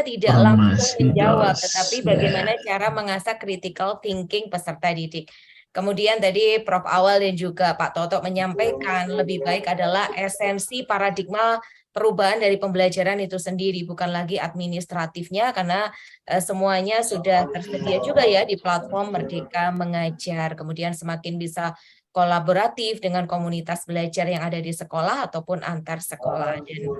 tidak langsung menjawab, tetapi bagaimana cara mengasah critical thinking peserta didik. Kemudian tadi Prof. Awal dan juga Pak Toto menyampaikan lebih baik adalah esensi paradigma perubahan dari pembelajaran itu sendiri, bukan lagi administratifnya, karena semuanya sudah tersedia juga ya di platform Merdeka Mengajar. Kemudian semakin bisa kolaboratif dengan komunitas belajar yang ada di sekolah ataupun antar sekolah. Dan